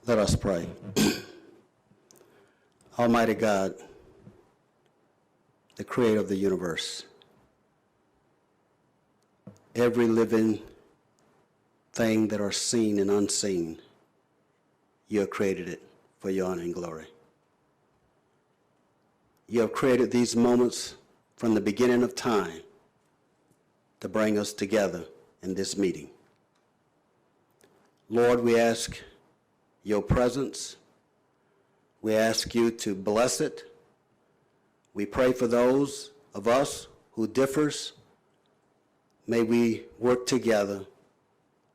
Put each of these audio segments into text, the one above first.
Let us pray. Almighty God, the creator of the universe, every living thing that are seen and unseen, you have created it for your honor and glory. You have created these moments from the beginning of time to bring us together in this meeting. Lord, we ask your presence. We ask you to bless it. We pray for those of us who differs. May we work together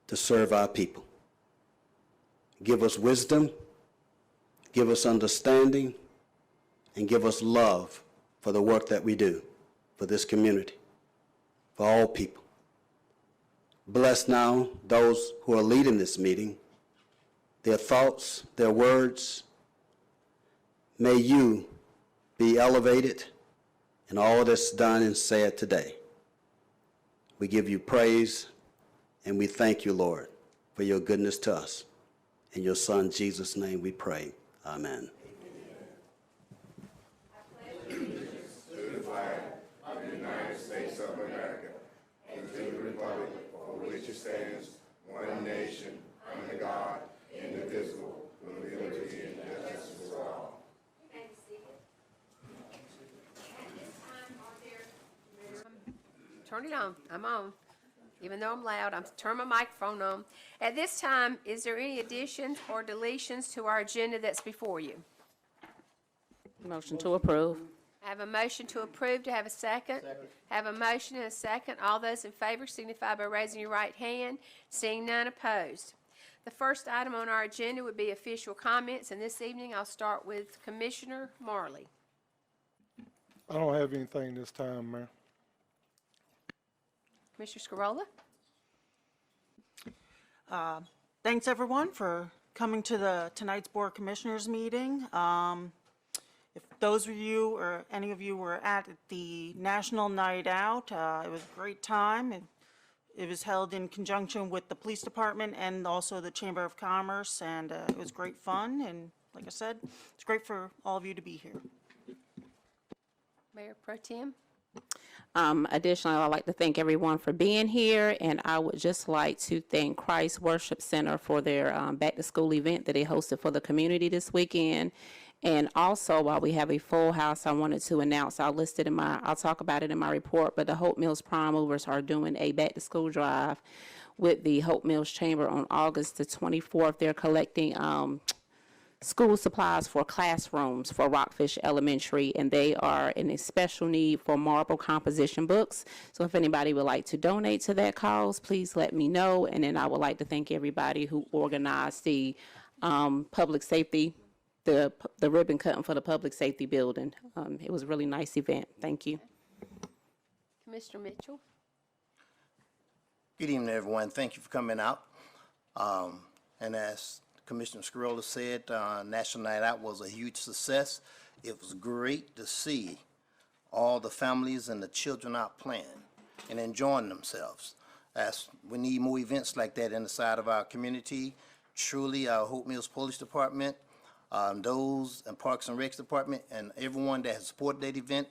to serve our people. Give us wisdom, give us understanding, and give us love for the work that we do for this community, for all people. Bless now those who are leading this meeting, their thoughts, their words. May you be elevated in all that's done and said today. We give you praise and we thank you, Lord, for your goodness to us. In your Son, Jesus' name we pray. Amen. Stands one nation under God, indivisible, with liberty and justice for all. Turn it on. I'm on. Even though I'm loud, I'm turn my microphone on. At this time, is there any additions or deletions to our agenda that's before you? Motion to approve. I have a motion to approve. To have a second? Second. Have a motion and a second. All those in favor signify by raising your right hand. Seeing none opposed. The first item on our agenda would be official comments, and this evening I'll start with Commissioner Marley. I don't have anything this time, Mayor. Commissioner Scarola? Thanks, everyone, for coming to tonight's Board of Commissioners meeting. If those of you or any of you were at the National Night Out, it was a great time. It was held in conjunction with the Police Department and also the Chamber of Commerce, and it was great fun. And like I said, it's great for all of you to be here. Mayor Pro Tem? Additionally, I'd like to thank everyone for being here, and I would just like to thank Christ Worship Center for their back-to-school event that they hosted for the community this weekend. And also, while we have a full house, I wanted to announce, I'll talk about it in my report, but the Hope Mills Prime Movers are doing a back-to-school drive with the Hope Mills Chamber on August the 24th. They're collecting school supplies for classrooms for Rockfish Elementary, and they are in a special need for marble composition books. So if anybody would like to donate to that cause, please let me know. And then I would like to thank everybody who organized the public safety, the ribbon cutting for the public safety building. It was a really nice event. Thank you. Commissioner Mitchell? Good evening, everyone. Thank you for coming out. And as Commissioner Scarola said, National Night Out was a huge success. It was great to see all the families and the children out playing and enjoying themselves. As we need more events like that inside of our community. Truly, our Hope Mills Police Department, those and Parks and Recs Department, and everyone that has supported that event,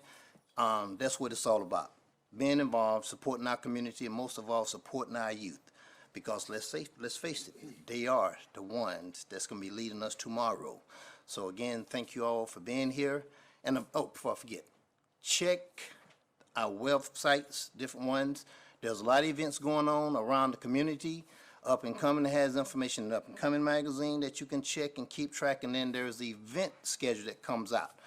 that's what it's all about. Being involved, supporting our community, and most of all, supporting our youth. Because let's face it, they are the ones that's going to be leading us tomorrow. So again, thank you all for being here. And before I forget, check our websites, different ones. There's a lot of events going on around the community. Up and Coming has information in Up and Coming magazine that you can check and keep track. And then there's the event schedule that comes out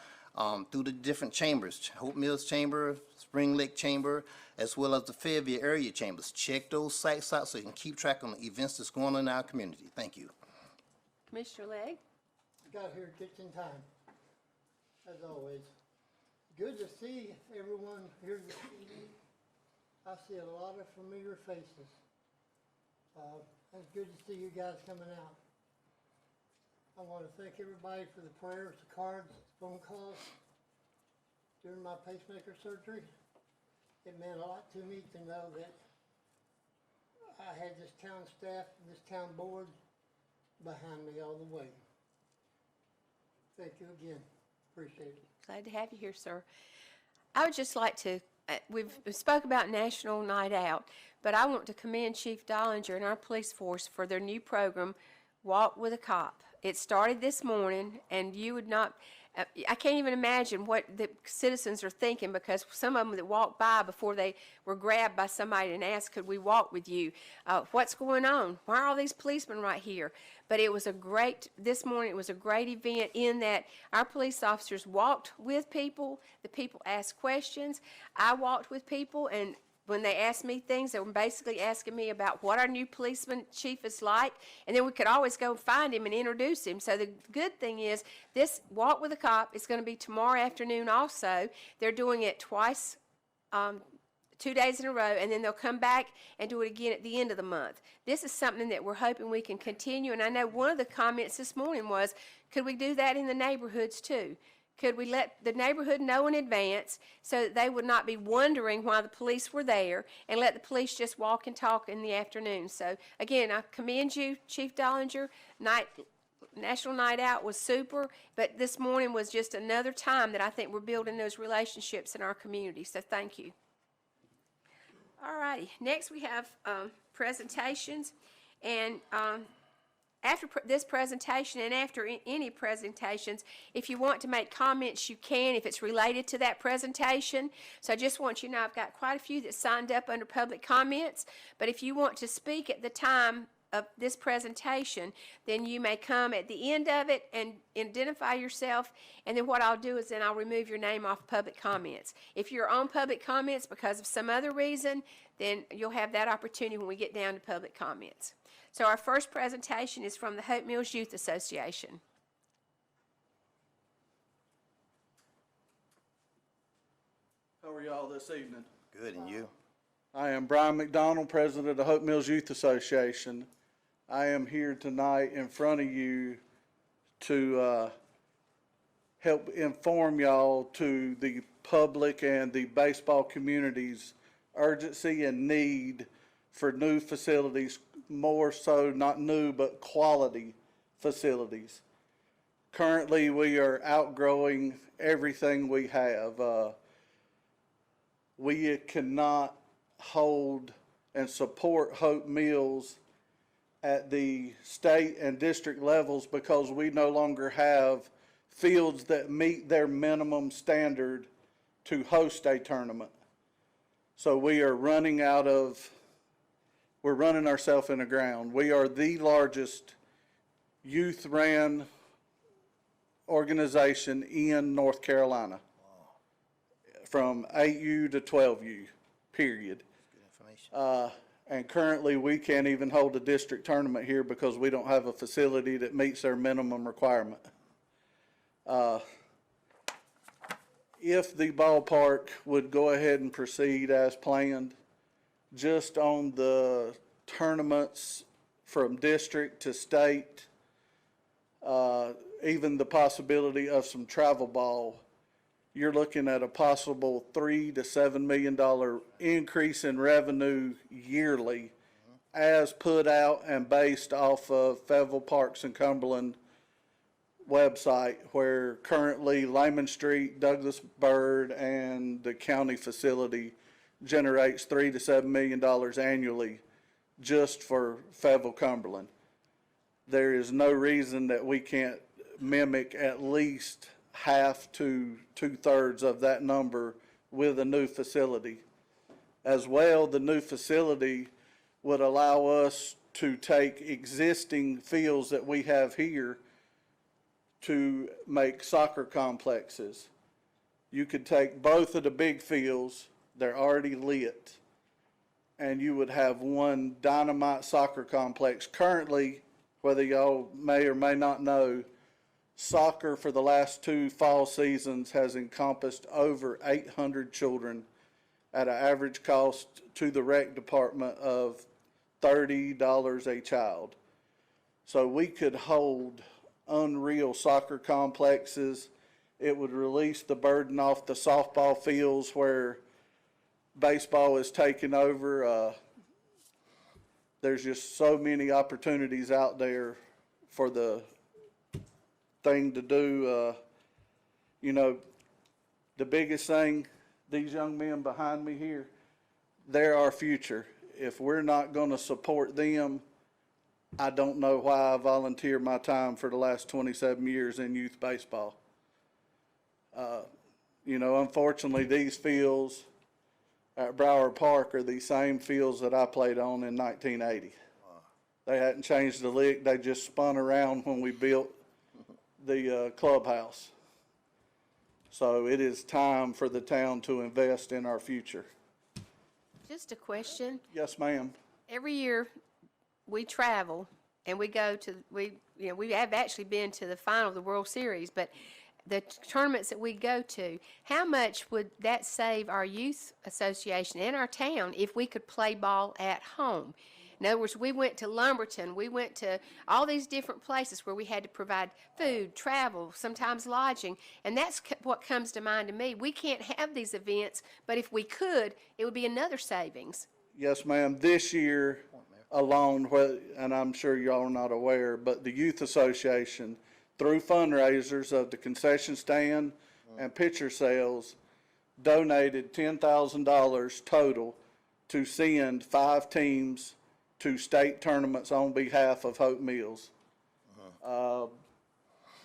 through the different chambers, Hope Mills Chamber, Spring Lake Chamber, as well as the Fairview area chambers. Check those sites out so you can keep track on the events that's going on in our community. Thank you. Commissioner Legg? Got here just in time, as always. Good to see everyone here this evening. I see a lot of familiar faces. It's good to see you guys coming out. I want to thank everybody for the prayers, the cards, phone calls during my pacemaker surgery. It meant a lot to me to know that I had this town staff and this town board behind me all the way. Thank you again. Appreciate it. Glad to have you here, sir. I would just like to, we've spoke about National Night Out, but I want to commend Chief Dollinger and our police force for their new program, Walk with a Cop. It started this morning, and you would not, I can't even imagine what the citizens are thinking, because some of them that walked by before they were grabbed by somebody and asked, could we walk with you? What's going on? Why are all these policemen right here? But it was this morning it was a great event in that our police officers walked with people, the people asked questions. I walked with people, and when they asked me things, they were basically asking me about what our new policeman chief is like, and then we could always go find him and introduce him. So the good thing is, this Walk with a Cop is going to be tomorrow afternoon also. They're doing it twice, 2 days in a row, and then they'll come back and do it again at the end of the month. This is something that we're hoping we can continue, and I know one of the comments this morning was, could we do that in the neighborhoods too? Could we let the neighborhood know in advance so that they would not be wondering why the police were there, and let the police just walk and talk in the afternoon? So again, I commend you, Chief Dollinger. National Night Out was super, but this morning was just another time that I think we're building those relationships in our community. So thank you. All righty, next we have presentations, and after this presentation and after any presentations, if you want to make comments, you can if it's related to that presentation. So I just want you to know I've got quite a few that signed up under public comments, but if you want to speak at the time of this presentation, then you may come at the end of it and identify yourself, and then what I'll do is then I'll remove your name off public comments. If you're on public comments because of some other reason, then you'll have that opportunity when we get down to public comments. So our first presentation is from the Hope Mills Youth Association. How are y'all this evening? Good, and you? I am Brian McDonald, president of the Hope Mills Youth Association. I am here tonight in front of you to help inform y'all to the public and the baseball community's urgency and need for new facilities, more so not new but quality facilities. Currently, we are outgrowing everything we have. We cannot hold and support Hope Mills at the state and district levels because we no longer have fields that meet their minimum standard to host a tournament. So we are running ourselves in the ground. We are the largest youth-ran organization in North Carolina, from 8U to 12U, period. And currently, we can't even hold a district tournament here because we don't have a facility that meets their minimum requirement. If the ballpark would go ahead and proceed as planned, just on the tournaments from district to state, even the possibility of some travel ball, you're looking at a possible $3 to $7 million increase in revenue yearly, as put out and based off of Fayetteville Parks and Cumberland website, where currently Lyman Street, Douglas Byrd, and the county facility generates $3 to $7 million annually just for Fayetteville Cumberland. There is no reason that we can't mimic at least half to 2/3 of that number with a new facility. As well, the new facility would allow us to take existing fields that we have here to make soccer complexes. You could take both of the big fields, they're already lit, and you would have one dynamite soccer complex. Currently, whether y'all may or may not know, soccer for the last 2 fall seasons has encompassed over 800 children at an average cost to the rec department of $30 a child. So we could hold unreal soccer complexes. It would release the burden off the softball fields where baseball is taking over. There's just so many opportunities out there for the thing to do. You know, the biggest thing, these young men behind me here, they're our future. If we're not going to support them, I don't know why I volunteered my time for the last 27 years in youth baseball. You know, unfortunately, these fields at Brower Park are the same fields that I played on in 1980. They hadn't changed the lick. They just spun around when we built the clubhouse. So it is time for the town to invest in our future. Just a question. Yes, ma'am. Every year, we travel and we go to, we have actually been to the final of the World Series, but the tournaments that we go to, how much would that save our youth association and our town if we could play ball at home? In other words, we went to Lumberton, we went to all these different places where we had to provide food, travel, sometimes lodging, and that's what comes to mind to me. We can't have these events, but if we could, it would be another savings. Yes, ma'am. This year alone, and I'm sure y'all are not aware, but the Youth Association, through fundraisers of the concession stand and picture sales, donated $10,000 total to send 5 teams to state tournaments on behalf of Hope Mills. The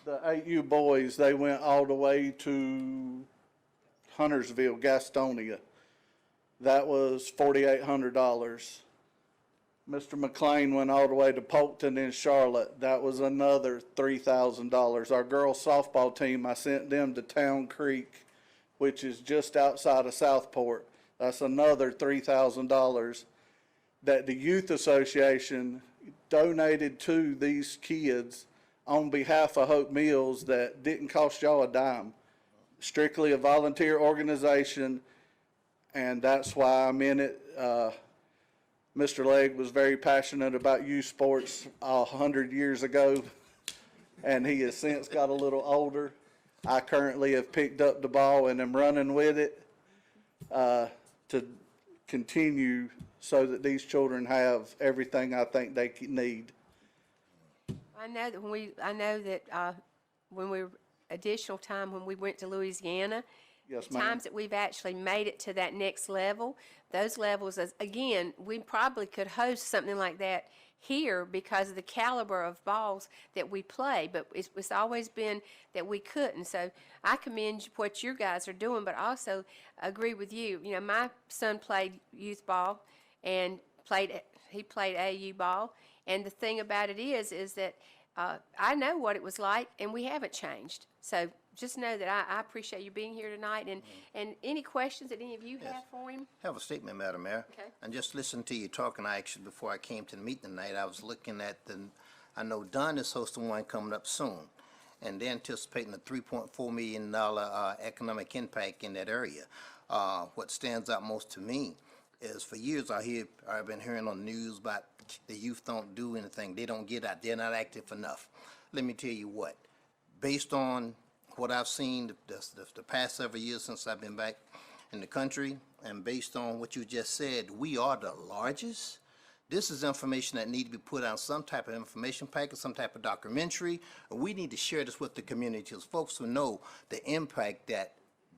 8U boys, they went all the way to Huntersville, Gastonia. That was $4,800. Mr. McLean went all the way to Polkton in Charlotte. That was another $3,000. Our girls softball team, I sent them to Town Creek, which is just outside of Southport. That's another $3,000 that the Youth Association donated to these kids on behalf of Hope Mills that didn't cost y'all a dime. Strictly a volunteer organization, and that's why I'm in it. Mr. Legg was very passionate about youth sports 100 years ago, and he has since got a little older. I currently have picked up the ball and am running with it to continue so that these children have everything I think they need. I know that when we were additional time when we went to Louisiana, Yes, the ma'am. times that we've actually made it to that next level, those levels, again, we probably could host something like that here because of the caliber of balls that we play, but it's always been that we couldn't. So I commend what you guys are doing, but also agree with you. You know, my son played youth ball and he played AU ball, and the thing about it is that I know what it was like, and we haven't changed. So just know that I appreciate you being here tonight, and any questions that any of you have for him? I have a statement, Madam Mayor. Okay. And just listen to you talking, before I came to the meeting tonight, I was looking at I know Dunn is hosting one coming up soon, and they're anticipating a $3.4 million economic impact in that area. What stands out most to me is for years I've been hearing on the news about the youth don't do anything. They don't get out. They're not active enough. Let me tell you what, based on what I've seen the past several years since I've been back in the country, and based on what you just said, we are the largest. This is information that needs to be put on some type of information package, some type of documentary. We need to share this with the community, as folks who know the impact that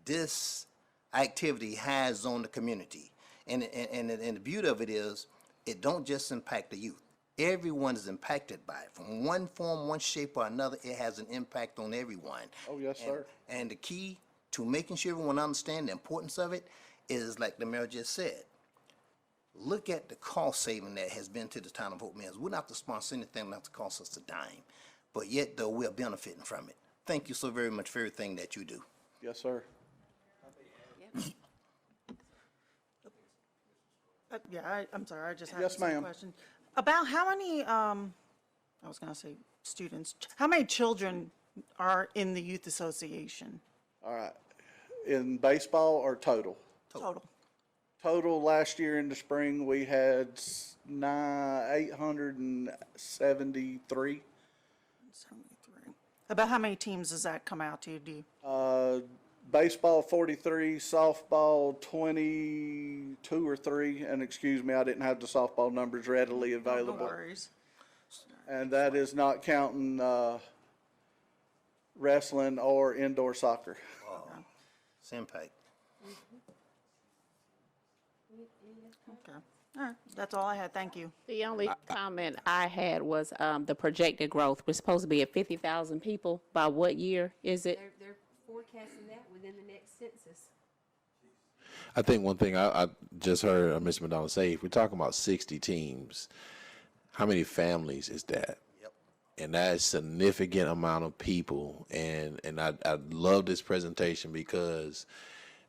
this activity has on the community. And the beauty of it is, it don't just impact the youth. Everyone is impacted by it. From one form, one shape or another, it has an impact on everyone. Oh, yes, sir. And the key to making sure everyone understands the importance of it is, like the mayor just said, look at the cost saving that has been to the town of Hope Mills. We don't have to sponsor anything that costs us a dime, but yet, though, we're benefiting from it. Thank you so very much for everything that you do. Yes, sir. I'm sorry, I just had Yes, some ma'am. question. About how many, I was gonna say students, how many children are in the youth association All right. In baseball or total? total? Total last year in the spring, we had 873. 73. About how many teams does that come out to, do you? Baseball 43, softball 22 or 3, and excuse me, I didn't have the softball numbers readily No available. worries. And that is not counting, wrestling or indoor soccer. Simpay. Okay. All right, that's all I had. Thank you. The only comment I had was the projected growth. We're supposed to be at 50,000 people. By what year is it? They're forecasting that within the next census. I think one thing I just heard Mr. McDonald say, if we're talking about 60 teams, how many families is that? Yep. And that is a significant amount of people. And I love this presentation because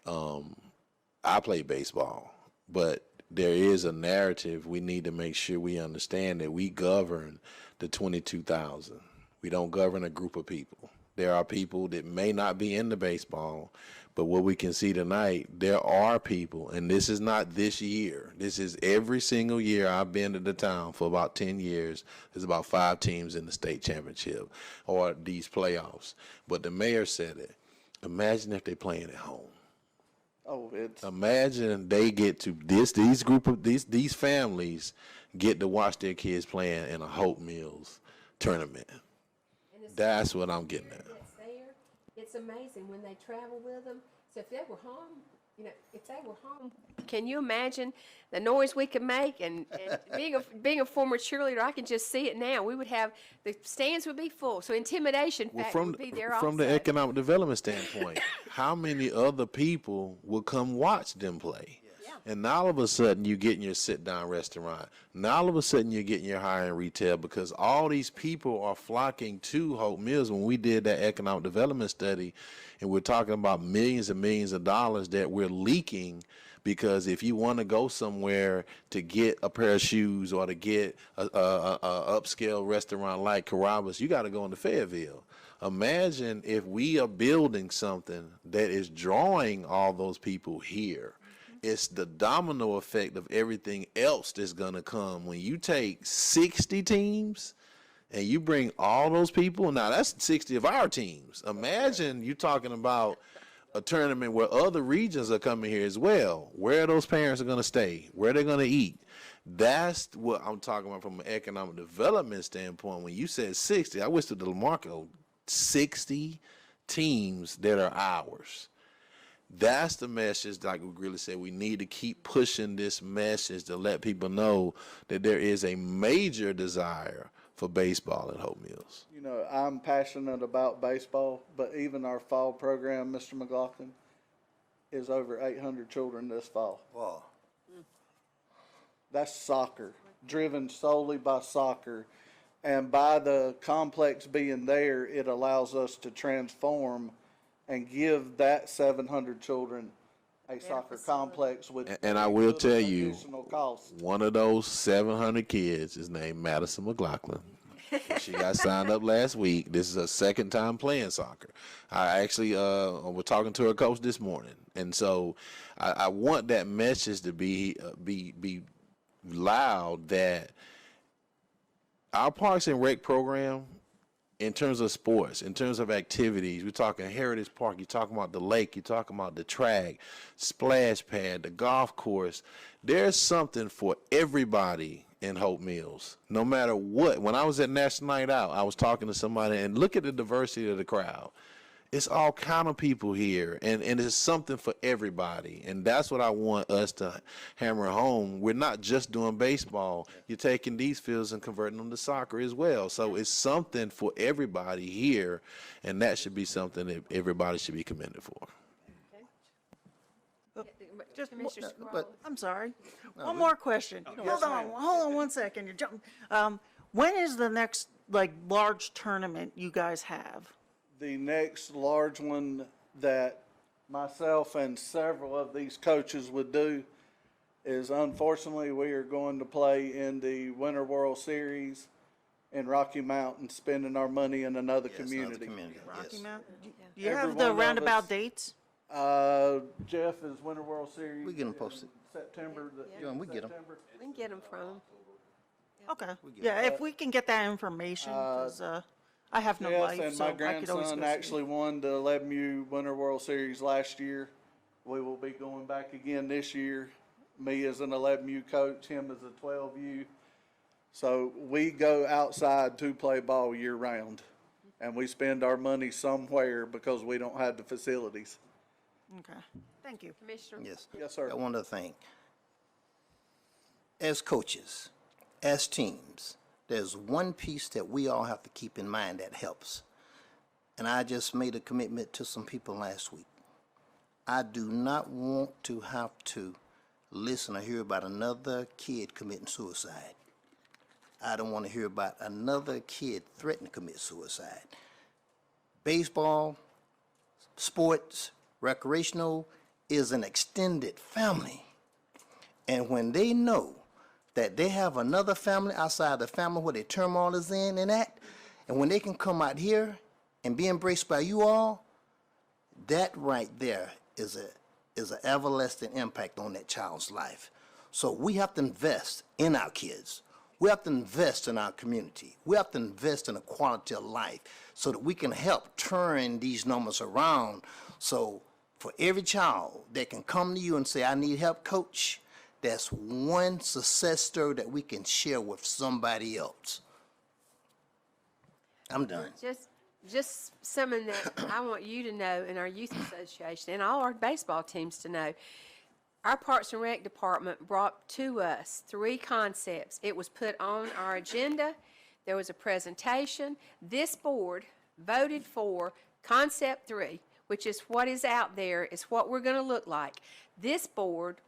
I play baseball, but there is a narrative we need to make sure we understand that we govern the 22,000. We don't govern a group of people. There are people that may not be into baseball, but what we can see tonight, there are people, and this is not this year. This is every single year I've been to the town for about 10 years. There's about 5 teams in the state championship or these playoffs. But the mayor said it. Imagine if they're playing at home. Oh, it's, Imagine they get to these families get to watch their kids playing in a Hope Mills tournament. That's what I'm getting at. That's there. It's amazing when they travel with them. So if they were home, if they were home, can you imagine the noise we could make? And being a former cheerleader, I can just see it now. We would have, the stands would be full. So intimidation factor would be there also. From the economic development standpoint, how many other people will come watch them play? And now all of a sudden you're getting your sit-down restaurant. Now all of a sudden you're getting your high-end retail because all these people are flocking to Hope Mills. When we did that economic development study, and we're talking about millions and millions of dollars that we're leaking because if you want to go somewhere to get a pair of shoes or to get a upscale restaurant like Carrabba's, you got to go into Fayetteville. Imagine if we are building something that is drawing all those people here. It's the domino effect of everything else that's going to come. When you take 60 teams and you bring all those people, now that's 60 of our teams. Imagine you talking about a tournament where other regions are coming here as well. Where are those parents are going to stay? Where they're going to eat? That's what I'm talking about from an economic development standpoint. When you said 60, I wish to DeMarco, 60 teams that are ours. That's the message, like we really said, we need to keep pushing this message to let people know that there is a major desire for baseball at Hope Mills. you know, I'm passionate about baseball, but even our fall program, Mr. McLaughlin, is over 800 children this fall. Wow. That's soccer, driven solely by soccer. And by the complex being there, it allows us to transform and give that 700 children a soccer complex with. And I will tell you, additional costs. one of those 700 kids is named Madison McLaughlin. She got signed up last week. This is her second time playing soccer. I actually was talking to her coach this morning, and so I want that message to be loud that our Parks and Rec program, in terms of sports, in terms of activities, we're talking Heritage Park, you're talking about the lake, you're talking about the track, splash pad, the golf course. There's something for everybody in Hope Mills, no matter what. When I was at National Night Out, I was talking to somebody, and look at the diversity of the crowd. It's all kind of people here, and it's something for everybody. And that's what I want us to hammer home. We're not just doing baseball. You're taking these fields and converting them to soccer as well. So it's something for everybody here, and that should be something that everybody should be commended for. Just, Commissioner Scroll. but- I'm sorry. One more question. Hold on 1 second. You're jumping. When is the next, large tournament you guys have? The next large one that myself and several of these coaches would do is, unfortunately, we are going to play in the Winter World Series in Rocky Mountain, spending our money in another Yes, another community. Rocky yes. Mountain? Do you Every have one the of roundabout us. dates? Jeff, is Winter World Series. We get 'em in posted. September. Yeah, we get 'em. September. We can get them from them. Okay. Yeah, if we can get that information, 'cause, I have no Yes, life, and so my I could always go grandson see. actually won the 11U Winter World Series last year. We will be going back again this year. Me as an 11U coach, him as a 12U. So we go outside to play ball year round, and we spend our money somewhere because we don't have the facilities. Okay, thank you. Commissioner? Yes. Yes, sir. I want to think. As coaches, as teams, there's one piece that we all have to keep in mind that helps. And I just made a commitment to some people last week. I do not want to have to listen or hear about another kid committing suicide. I don't want to hear about another kid threatening to commit suicide. Baseball, sports, recreational is an extended family. And when they know that they have another family outside the family where their turmoil is in and at, and when they can come out here and be embraced by you all, that right there is an everlasting impact on that child's life. So we have to invest in our kids. We have to invest in our community. We have to invest in a quality of life so that we can help turn these numbers around. So for every child that can come to you and say, I need help, coach, that's one success story that we can share with somebody else. I'm done. Just something that I want you to know in our youth association and all our baseball teams to know. Our Parks and Rec department brought to us 3 concepts. It was put on our agenda. There was a presentation. This board voted for concept 3, which is what is out there, is what we're going to look like. This board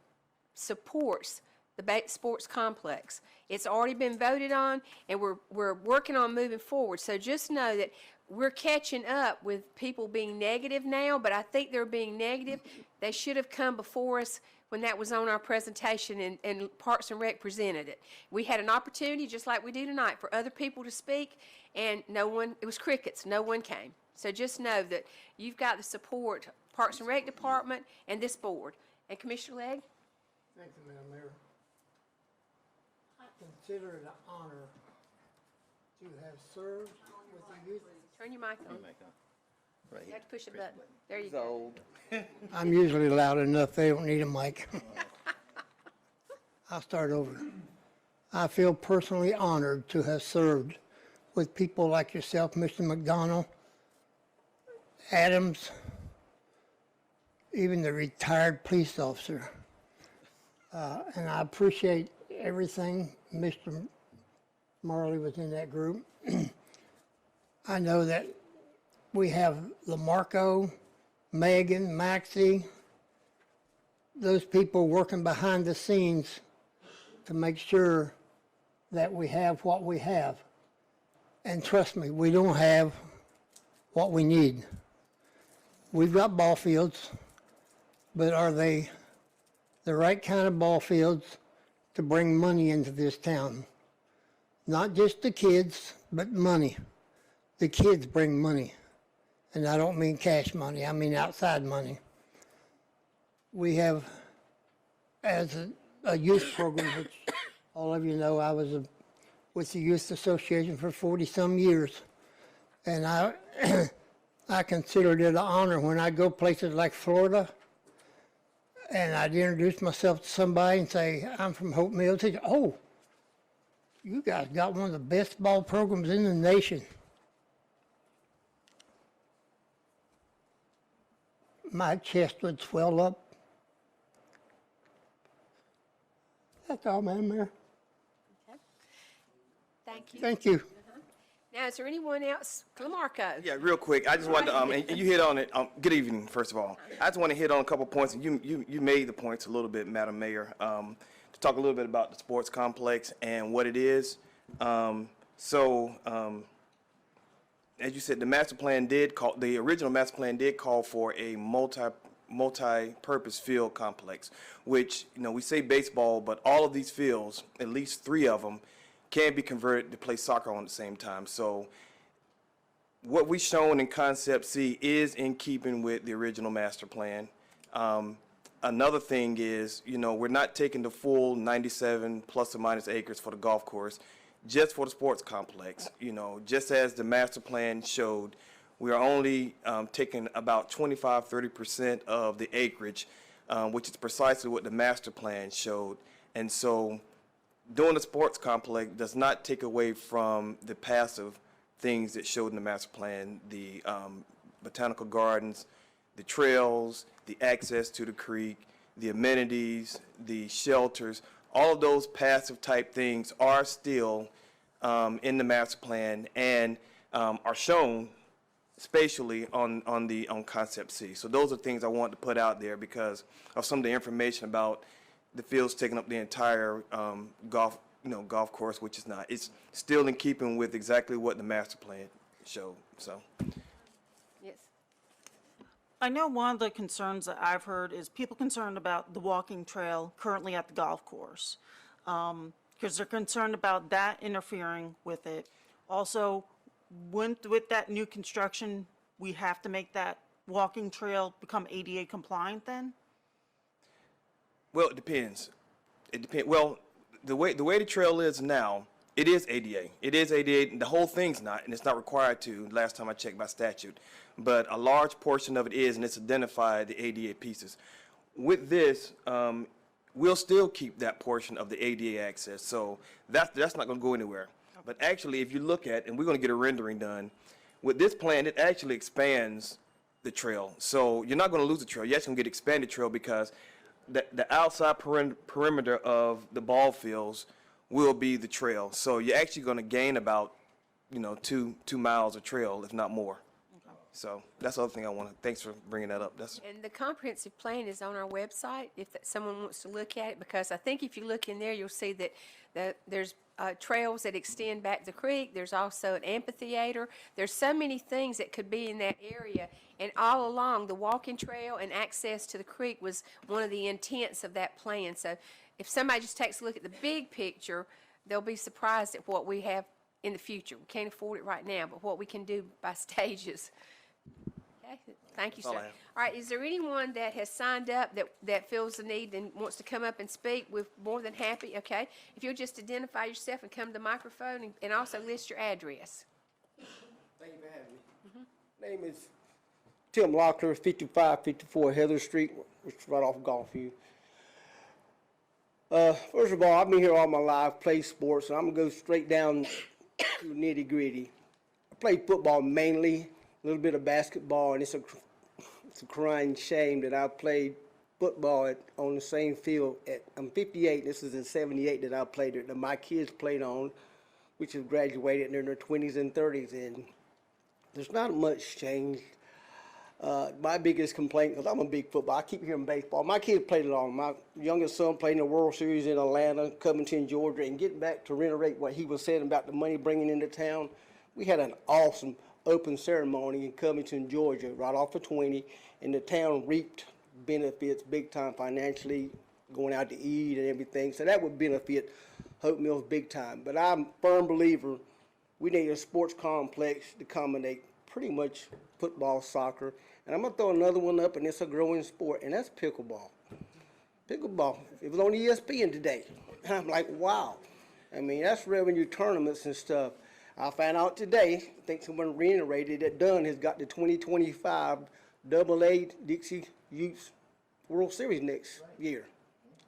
supports the sports complex. It's already been voted on, and we're working on moving forward. So just know that we're catching up with people being negative now, but I think they're being negative. They should have come before us when that was on our presentation and Parks and Rec presented it. We had an opportunity, just like we do tonight, for other people to speak, and no one, it was crickets, no one came. So just know that you've got the support, Parks and Rec Department and this board. And Commissioner Legg? Thank you, Madam Mayor. I consider it an honor to have served with the youth. Turn your mic on. Right You here. have to push a button. There you He's go. old. I'm usually loud enough, they don't need a mic. I'll start over. I feel personally honored to have served with people like yourself, Mr. McDonald, Adams, even the retired police officer. And I appreciate everything. Mr. Marley was in that group. I know that we have LaMarco, Megan, Maxie, those people working behind the scenes to make sure that we have what we have. And trust me, we don't have what we need. We've got ball fields, but are they the right kind of ball fields to bring money into this town? Not just the kids, but money. The kids bring money. And I don't mean cash money, I mean outside money. We have, as a youth program, which all of you know, I was with the Youth Association for 40-some years. And I considered it an honor when I go places like Florida and I'd introduce myself to somebody and say, I'm from Hope Mills. They'd say, oh, you guys got one of the best ball programs in the nation. My chest would swell up. That's all, Madam Mayor. Thank you. Thank you. Now, is there anyone else? LaMarco? Yeah, real quick, I just wanted to, and you hit on it, good evening, first of all. I just want to hit on a couple points, and you made the points a little bit, Madam Mayor, to talk a little bit about the sports complex and what it is. As you said, the original master plan did call for a multi-purpose field complex, which, we say baseball, but all of these fields, at least 3 of them, can be converted to play soccer on at the same time. So what we've shown in Concept C is in keeping with the original master plan. Another thing is, we're not taking the full 97 plus or minus acres for the golf course, just for the sports complex. Just as the master plan showed, we are only taking about 25-30% of the acreage, which is precisely what the master plan showed. And so doing a sports complex does not take away from the passive things that showed in the master plan, the botanical gardens, the trails, the access to the creek, the amenities, the shelters. All of those passive type things are still in the master plan and are shown spatially on Concept C. So those are things I want to put out there because of some of the information about the fields taking up the entire golf course, which is not. It's still in keeping with exactly what the master plan showed. So. Yes. I know one of the concerns that I've heard is people concerned about the walking trail currently at the golf course. Because they're concerned about that interfering with it. Also, with that new construction, we have to make that walking trail become ADA compliant then? Well, it depends. It depends. Well, the way the trail is now, it is ADA. It is ADA. The whole thing's not, and it's not required to. Last time I checked by statute, but a large portion of it is, and it's identified the ADA pieces. With this, we'll still keep that portion of the ADA access, so that's not going to go anywhere. But actually, if you look at, and we're going to get a rendering done, with this plan, it actually expands the trail. So you're not going to lose the trail. You're actually going to get expanded trail because the outside perimeter of the ball fields will be the trail. So you're actually going to gain about, 2 miles of trail, if not more. So that's the other thing I want to, thanks for bringing that up. And the comprehensive plan is on our website if someone wants to look at it, because I think if you look in there, you'll see that there's trails that extend back the creek. There's also an amphitheater. There's so many things that could be in that area. And all along, the walking trail and access to the creek was one of the intents of that plan. So if somebody just takes a look at the big picture, they'll be surprised at what we have in the future. We can't afford it right now, but what we can do by stages. Okay, thank you, all sir. I have. All right, is there anyone that has signed up that feels the need and wants to come up and speak? We're more than happy, okay? If you'll just identify yourself and come to the microphone and also list your address. Thank you for having me. Name is Tim Locklear, 5554 Heather Street, which is right off Golfview. First of all, I've been here all my life, played sports, and I'm gonna go straight down to nitty gritty. I played football mainly, a little bit of basketball, and it's a crying shame that I played football on the same field I'm 58, this is in 78 that I played it, that my kids played on, which have graduated and they're in their 20s and 30s, and there's not much change. My biggest complaint, because I'm a big football, I keep hearing baseball. My kids played it on. My youngest son played in the World Series in Atlanta, Covington, Georgia, and getting back to reiterate what he was saying about the money bringing into town, we had an awesome open ceremony in Covington, Georgia, right off of 20, and the town reaped benefits big time financially, going out to eat and everything, so that would benefit Hope Mills big time. But I'm a firm believer we need a sports complex to accommodate pretty much football, soccer, and I'm going to throw another one up, and it's a growing sport, and that's pickleball. Pickleball, it was on ESPN today. I'm like, wow. I mean, that's revenue tournaments and stuff. I found out today, I think someone reiterated that Dunn has got the 2025 AA Dixie Youth World Series next year.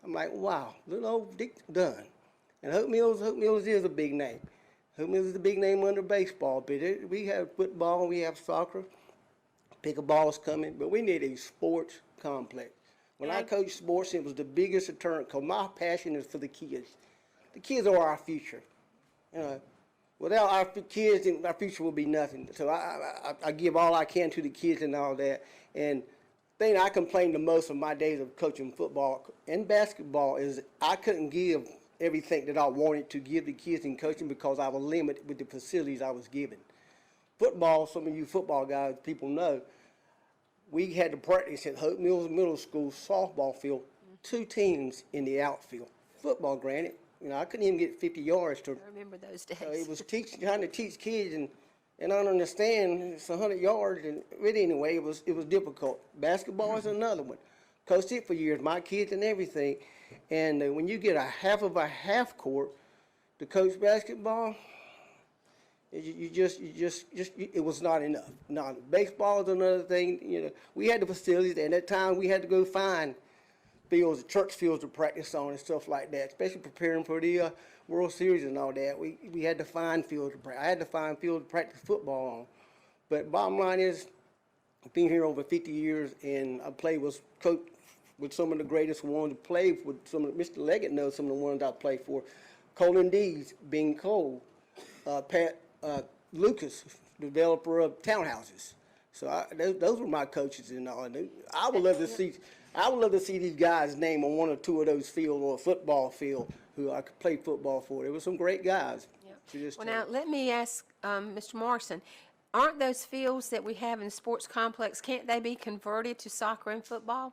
I'm like, wow, little old Dick Dunn. And Hope Mills is a big name. Hope Mills is a big name under baseball, but we have football, we have soccer, pickleball is coming, but we need a sports complex. When I coached sports, it was the biggest deterrent, because my passion is for the kids. The kids are our future. Without our kids, then our future will be nothing. So I give all I can to the kids and all that. And the thing I complained the most of my days of coaching football and basketball is I couldn't give everything that I wanted to give the kids in coaching because I was limited with the facilities I was given. Football, some of you football guys, people know, we had to practice at Hope Mills Middle School softball field, 2 teams in the outfield. Football, granted, I couldn't even get 50 yards to. I remember those days. It was trying to teach kids, and I don't understand. It's 100 yards, and really anyway, it was difficult. Basketball is another one. Coached it for years, my kids and everything. And when you get a half of a half court to coach basketball, it was not enough. Now, baseball is another thing. We had the facilities, and at that time we had to go find fields, church fields to practice on and stuff like that, especially preparing for the World Series and all that. We had to find fields to practice. I had to find fields to practice football on. But bottom line is, I've been here over 50 years, and I played with coach with some of the greatest ones to play with. Some of Mr. Leggett knows some of the ones I played for. Colin Dees, Bing Cole, Pat Lucas, developer of townhouses. So those were my coaches and all. I would love to see these guys' name on one or two of those fields or a football field who I could play football for. There were some great guys. Well, now, let me ask Mr. Morrison, aren't those fields that we have in the sports complex, can't they be converted to soccer and football?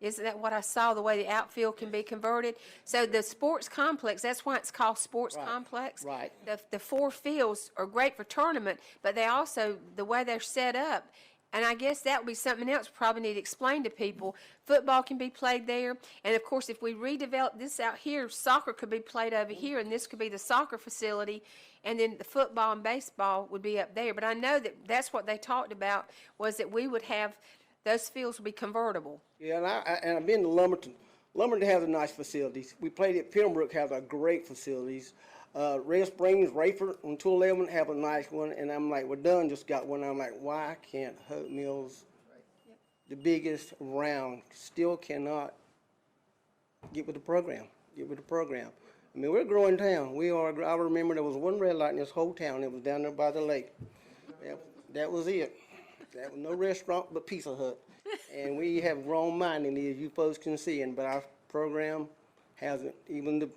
Isn't that what I saw, the way the outfield can be converted? So the sports complex, that's why it's called sports complex. Right. The 4 fields are great for tournament, but they also, the way they're set up, and I guess that would be something else we probably need to explain to people. Football can be played there, and of course, if we redevelop this out here, soccer could be played over here, and this could be the soccer facility, and then the football and baseball would be up there. But I know that that's what they talked about, was that we would have, those fields would be convertible. Yeah, and I've been to Lumberton. Lumberton has a nice facilities. We played at Pembroke, has a great facilities. Red Springs, Rayford, on 211 have a nice one, and I'm like, well, Dunn just got one. I'm like, why can't Hope Mills, the biggest around, still cannot get with the program? I mean, we're a growing town. We are. I remember there was one red light in this whole town. It was down there by the lake. That was it. That was no restaurant but Pizza Hut. And we have grown mindedly, as you folks can see, but our program hasn't. Even the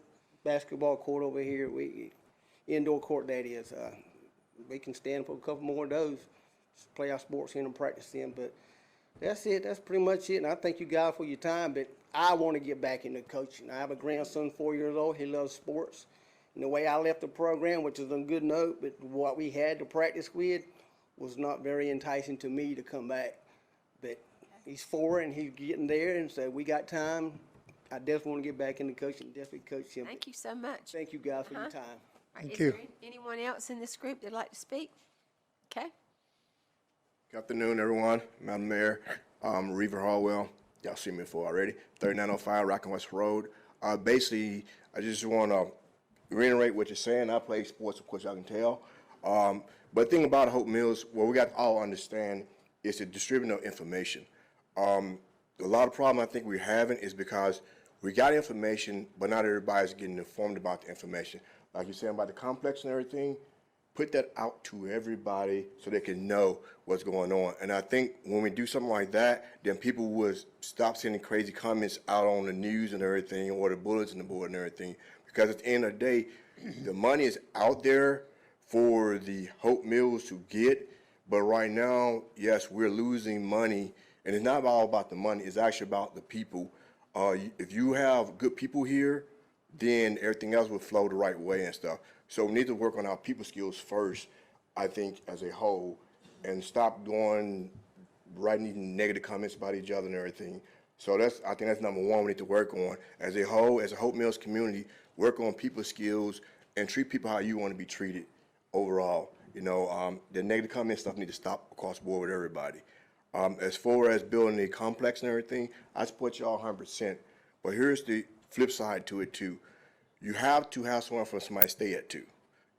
basketball court over here, indoor court that is, we can stand for a couple more of those, just play our sports in and practice in. But that's it. That's pretty much it. And I thank you guys for your time. But I want to get back into coaching. I have a grandson, 4 years old. He loves sports. And the way I left the program, which is a good note, but what we had to practice with was not very enticing to me to come back. But he's 4 and he's getting there, and so we got time. I definitely want to get back into coaching, definitely coach him. Thank you so much. Thank you guys for your time. All right, is there anyone else in this group that'd like to speak? Okay. Good afternoon, everyone. Madam Mayor, Reaver Hallwell. Y'all seen me before already. 3905 Rockin' West Road. Basically, I just want to reiterate what you're saying. I play sports, of course, y'all can tell. But the thing about Hope Mills, what we got to all understand is the distributing of information. A lot of problem I think we're having is because we got information, but not everybody's getting informed about the information. Like you're saying about the complex and everything, put that out to everybody so they can know what's going on. And I think when we do something like that, then people would stop sending crazy comments out on the news and everything, or the bulletin board and everything. Because at the end of the day, the money is out there for the Hope Mills to get, but right now, yes, we're losing money, and it's not all about the money, it's actually about the people. If you have good people here, then everything else will flow the right way and stuff. So we need to work on our people skills first, I think, as a whole, and stop writing negative comments about each other and everything. So I think that's number one we need to work on. As a whole, as a Hope Mills community, work on people skills and treat people how you want to be treated overall. You know, the negative comment stuff need to stop across the board with everybody. As far as building the complex and everything, I support y'all 100%. But here's the flip side to it too. You have to have someone for somebody to stay at too.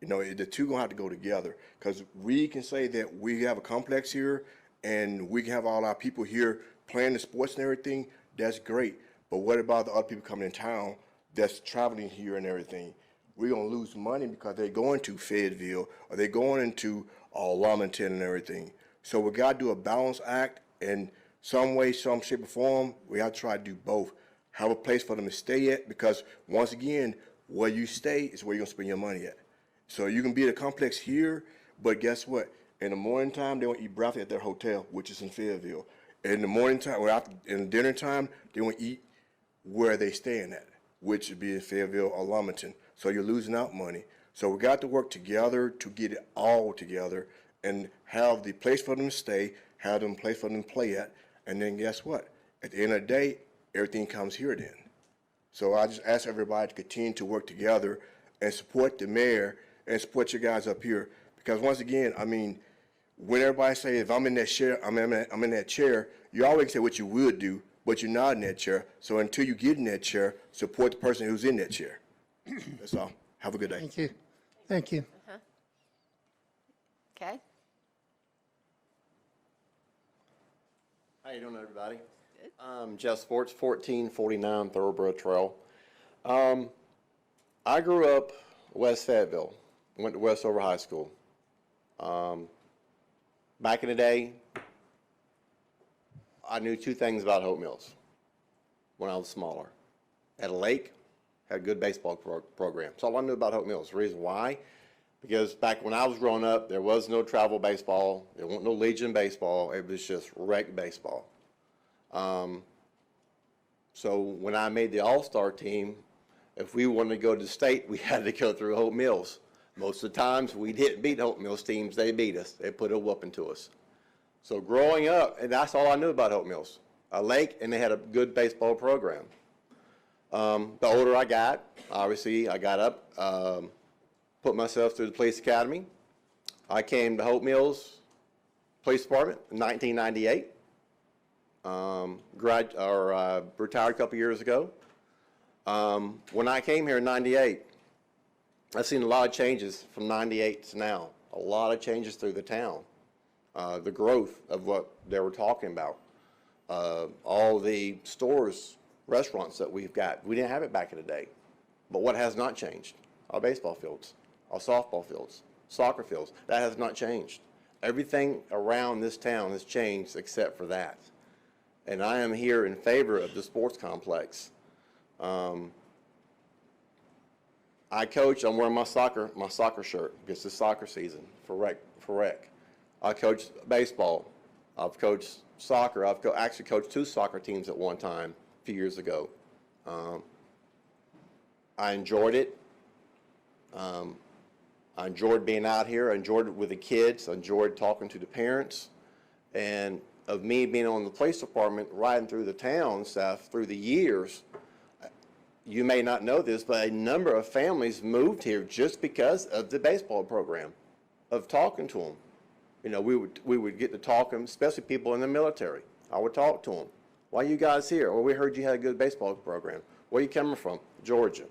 You know, the two gonna have to go together, because we can say that we have a complex here and we can have all our people here playing the sports and everything. That's great. But what about the other people coming in town that's traveling here and everything? We're going to lose money because they're going to Fayetteville or they're going into Lumberton and everything. So we got to do a balance act in some way, some shape or form. We have to try to do both. Have a place for them to stay at, because once again, where you stay is where you're going to spend your money at. So you can be at a complex here, but guess what? In the morning time, they want to eat breakfast at their hotel, which is in Fayetteville. In the morning time, or after, in dinner time, they want to eat where they staying at, which would be in Fayetteville or Lumberton. So you're losing out money. So we got to work together to get it all together and have the place for them to stay, have them place for them to play at, and then guess what? At the end of the day, everything comes here then. So I just ask everybody to continue to work together and support the mayor and support you guys up here. Because once again, I mean, when everybody say, if I'm in that chair, I'm in that chair, you always say what you would do, but you're not in that chair. So until you get in that chair, support the person who's in that chair. That's all. Have a good day. Thank you. Thank you. Okay. How you doing, everybody? Jeff Sports, 1449 Thoroughbred Trail. I grew up West Fayetteville, went to Westover High School. Back in the day, I knew two things about Hope Mills when I was smaller. At a lake, had a good baseball program. That's all I knew about Hope Mills. The reason why? Because back when I was growing up, there was no travel baseball. There wasn't no Legion baseball. It was just rec baseball. So when I made the All-Star team, if we wanted to go to the state, we had to go through Hope Mills. Most of the times, we didn't beat Hope Mills teams. They beat us. They put a whooping to us. So growing up, and that's all I knew about Hope Mills, a lake, and they had a good baseball program. The older I got, obviously, I got up, put myself through the police academy. I came to Hope Mills Police Department in 1998. Retired a couple years ago. When I came here in 98, I've seen a lot of changes from 98 to now. A lot of changes through the town. The growth of what they were talking about. All the stores, restaurants that we've got. We didn't have it back in the day. But what has not changed? Our baseball fields, our softball fields, soccer fields. That has not changed. Everything around this town has changed except for that. And I am here in favor of the sports complex. I coach. I'm wearing my soccer shirt because it's soccer season for rec. I coach baseball. I've coached soccer. I've actually coached 2 soccer teams at one time a few years ago. I enjoyed it. I enjoyed being out here. I enjoyed it with the kids. I enjoyed talking to the parents. And of me being on the police department, riding through the town and stuff through the years, you may not know this, but a number of families moved here just because of the baseball program, of talking to them. You know, we would get to talking, especially people in the military. I would talk to them. Why are you guys here? Well, we heard you had a good baseball program. Where are you coming from? Georgia.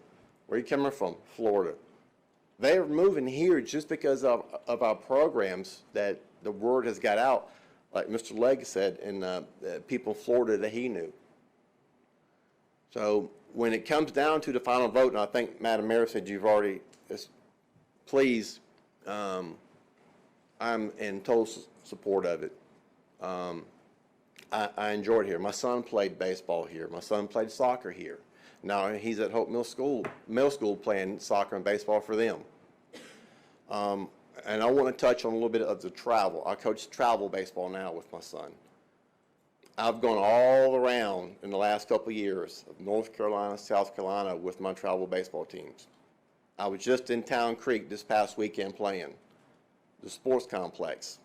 Where are you coming from? Florida. They're moving here just because of our programs that the word has got out, like Mr. Legg said, and people in Florida that he knew. So when it comes down to the final vote, and I think Madam Mayor said you've already, please, I'm in total support of it. I enjoyed it here. My son played baseball here. My son played soccer here. Now he's at Hope Middle School playing soccer and baseball for them. And I want to touch on a little bit of the travel. I coach travel baseball now with my son. I've gone all around in the last couple of years of North Carolina, South Carolina with my travel baseball teams. I was just in Town Creek this past weekend playing the sports complex.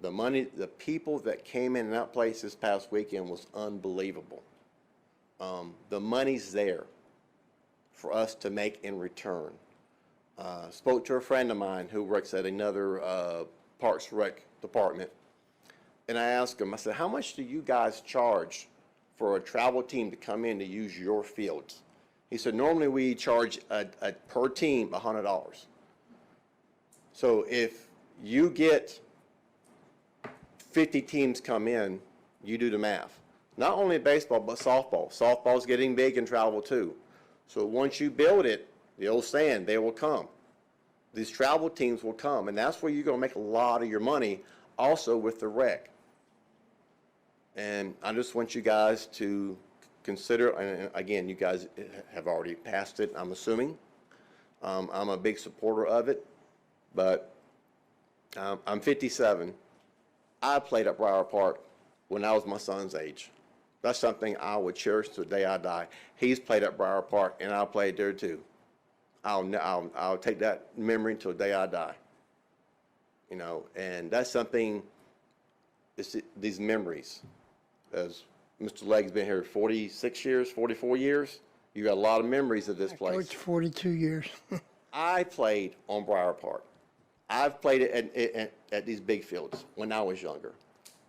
The money, the people that came in that place this past weekend was unbelievable. The money's there for us to make in return. Spoke to a friend of mine who works at another Parks Rec department, and I asked him, I said, how much do you guys charge for a travel team to come in to use your fields? He said, normally we charge per team $100. So if you get 50 teams come in, you do the math. Not only baseball, but softball. Softball's getting big in travel too. So once you build it, the old saying, they will come. These travel teams will come, and that's where you're going to make a lot of your money, also with the rec. And I just want you guys to consider, and again, you guys have already passed it, I'm assuming. I'm a big supporter of it, but I'm 57. I played at Briar Park when I was my son's age. That's something I would cherish to the day I die. He's played at Briar Park, and I played there too. I'll take that memory until the day I die. You know, and that's something, it's these memories. As Mr. Legg's been here 46 years, 44 years, you got a lot of memories of this place. Coached 42 years. I played on Briar Park. I've played it at these big fields when I was younger.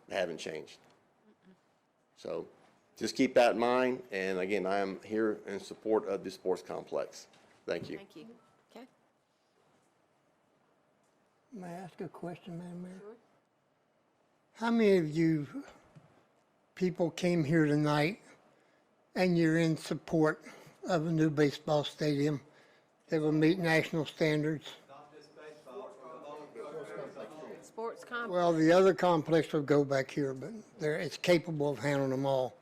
They haven't changed. So just keep that in mind. And again, I am here in support of the sports complex. Thank you. Thank you. Okay. May I ask a question, Madam Mayor? How many of you people came here tonight and you're in support of a new baseball stadium that will meet national standards? Sports complex. Well, the other complex will go back here, but it's capable of handling them all.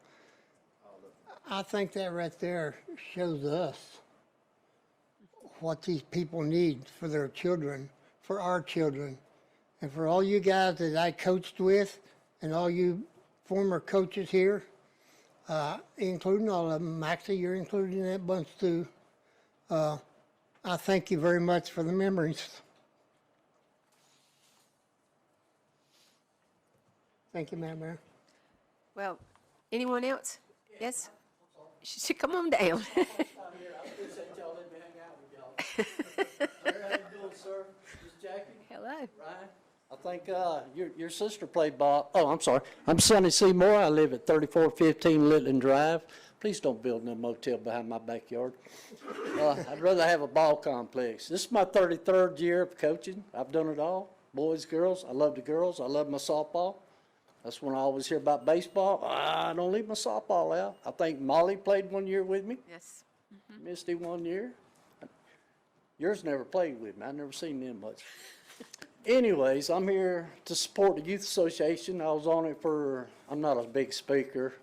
I think that right there shows us what these people need for their children, for our children, and for all you guys that I coached with and all you former coaches here, including all of them. Maxie, you're included in that bunch too. I thank you very much for the memories. Thank you, Madam Mayor. Well, anyone else? Yes? She should come on down. Hello. I think your sister played ball. Oh, I'm sorry. I'm Sonny Seymour. I live at 3415 Litland Drive. Please don't build no motel behind my backyard. I'd rather have a ball complex. This is my 33rd year of coaching. I've done it all. Boys, girls. I love the girls. I love my softball. That's when I always hear about baseball. I don't leave my softball out. I think Molly played 1 year with me. Yes. Misty 1 year. Yours never played with me. I never seen them much. Anyways, I'm here to support the Youth Association. I was on it for, I'm not a big speaker.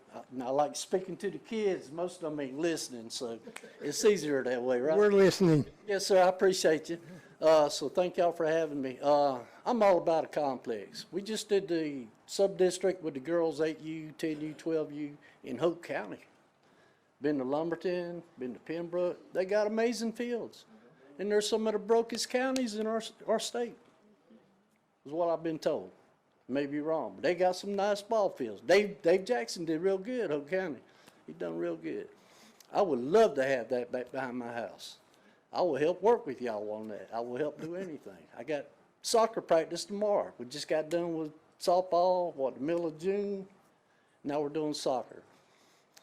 I like speaking to the kids. Most of them ain't listening, so it's easier that way, right? We're listening. Yes, sir, I appreciate you. So thank y'all for having me. I'm all about a complex. We just did the sub-district with the girls 8U, 10U, 12U in Hope County. Been to Lumberton, been to Pembroke. They got amazing fields. And they're some of the brokest counties in our state, is what I've been told. May be wrong, but they got some nice ball fields. Dave Jackson did real good, Hope County. He done real good. I would love to have that back behind my house. I will help work with y'all on that. I will help do anything. I got soccer practice tomorrow. We just got done with softball, the middle of June. Now we're doing soccer.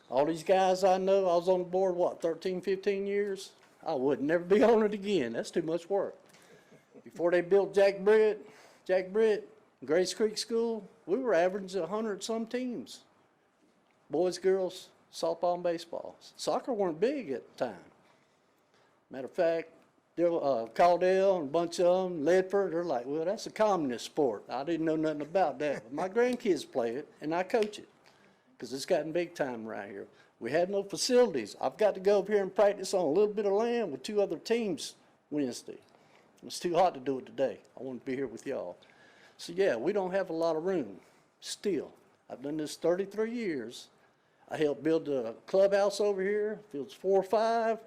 All these guys I know, I was on the board, 13, 15 years? I would never be on it again. That's too much work. Before they built Jack Britt, Grace Creek School, we were averaging 100-some teams. Boys, girls, softball and baseball. Soccer weren't big at the time. Matter of fact, Caldwell and a bunch of them, Ledford, they're like, well, that's a communist sport. I didn't know nothing about that. But my grandkids play it, and I coach it, because it's gotten big time around here. We had no facilities. I've got to go up here and practice on a little bit of land with 2 other teams Wednesday. It's too hot to do it today. I want to be here with y'all. So yeah, we don't have a lot of room still. I've done this 33 years. I helped build the clubhouse over here, fields 4 or 5.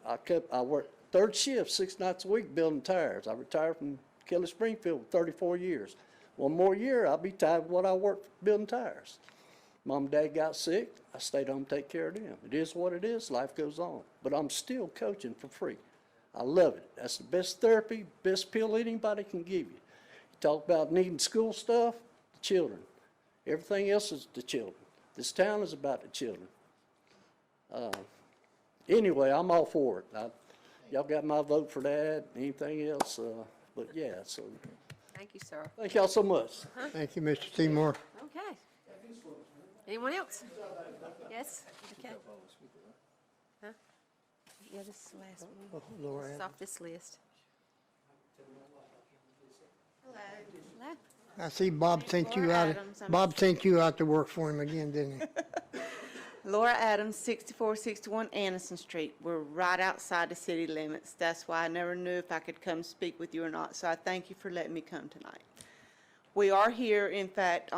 I worked 3rd shift 6 nights a week building tires. I retired from Kelly Springfield with 34 years. 1 more year, I'll be tired of what I worked building tires. Mom and Dad got sick. I stayed home to take care of them. It is what it is. Life goes on. But I'm still coaching for free. I love it. That's the best therapy, best pill anybody can give you. You talk about needing school stuff, the children. Everything else is the children. This town is about the children. Anyway, I'm all for it. Y'all got my vote for that. Anything else? But yeah, so Thank you, sir. thank y'all so much. Thank you, Mr. Seymour. Okay. Anyone else? Yes? Okay. Huh? Yeah, this is the last one. Laura This is off this list. Hello. I see Bob sent you out. Bob sent you out to work for him again, didn't he? Laura Adams, 6461 Anderson Street. We're right outside the city limits. That's why I never knew if I could come speak with you or not. So I thank you for letting me come tonight. We are here, in fact,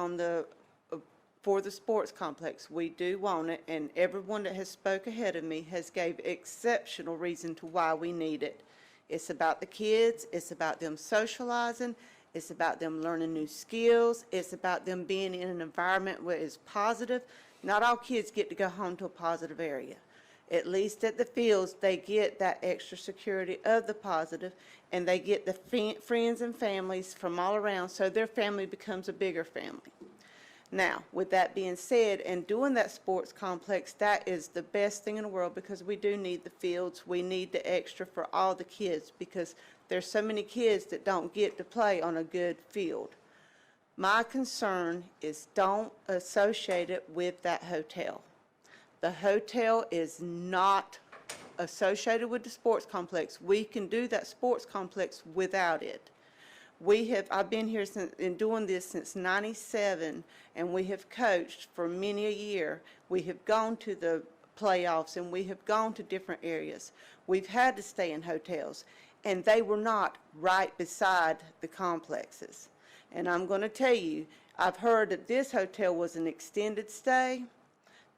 for the sports complex. We do want it, and everyone that has spoke ahead of me has gave exceptional reason to why we need it. It's about the kids. It's about them socializing. It's about them learning new skills. It's about them being in an environment where it's positive. Not all kids get to go home to a positive area. At least at the fields, they get that extra security of the positive, and they get the friends and families from all around, so their family becomes a bigger family. Now, with that being said, and doing that sports complex, that is the best thing in the world because we do need the fields. We need the extra for all the kids because there's so many kids that don't get to play on a good field. My concern is don't associate it with that hotel. The hotel is not associated with the sports complex. We can do that sports complex without it. I've been here and doing this since '97, and we have coached for many a year. We have gone to the playoffs, and we have gone to different areas. We've had to stay in hotels, and they were not right beside the complexes. And I'm going to tell you, I've heard that this hotel was an extended stay.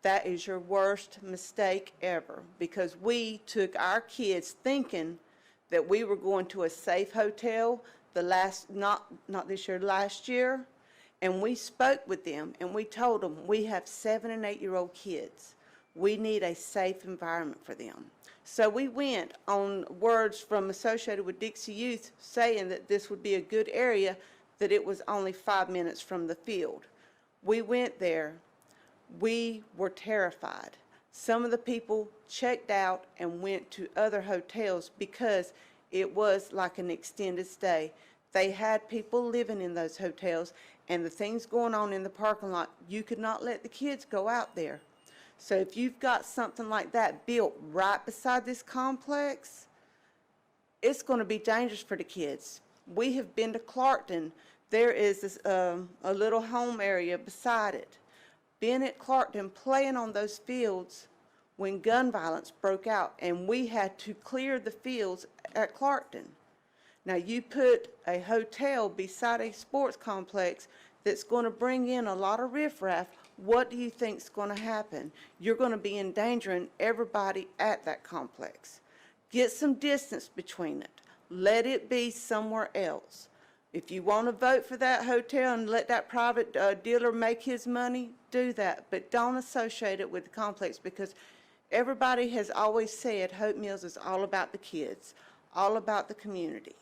That is your worst mistake ever, because we took our kids thinking that we were going to a safe hotel not this year, last year, and we spoke with them and we told them we have 7- and 8-year-old kids. We need a safe environment for them. So we went on words from associated with Dixie Youth saying that this would be a good area, that it was only 5 minutes from the field. We went there. We were terrified. Some of the people checked out and went to other hotels because it was like an extended stay. They had people living in those hotels, and the things going on in the parking lot, you could not let the kids go out there. So if you've got something like that built right beside this complex, it's going to be dangerous for the kids. We have been to Clarkton. There is this, a little home area beside it. Been at Clarkton playing on those fields when gun violence broke out, and we had to clear the fields at Clarkton. Now, you put a hotel beside a sports complex that's going to bring in a lot of riffraff, what do you think is going to happen? You're going to be endangering everybody at that complex. Get some distance between it. Let it be somewhere else. If you want to vote for that hotel and let that private dealer make his money, do that. But don't associate it with the complex, because everybody has always said Hope Mills is all about the kids, all about the community.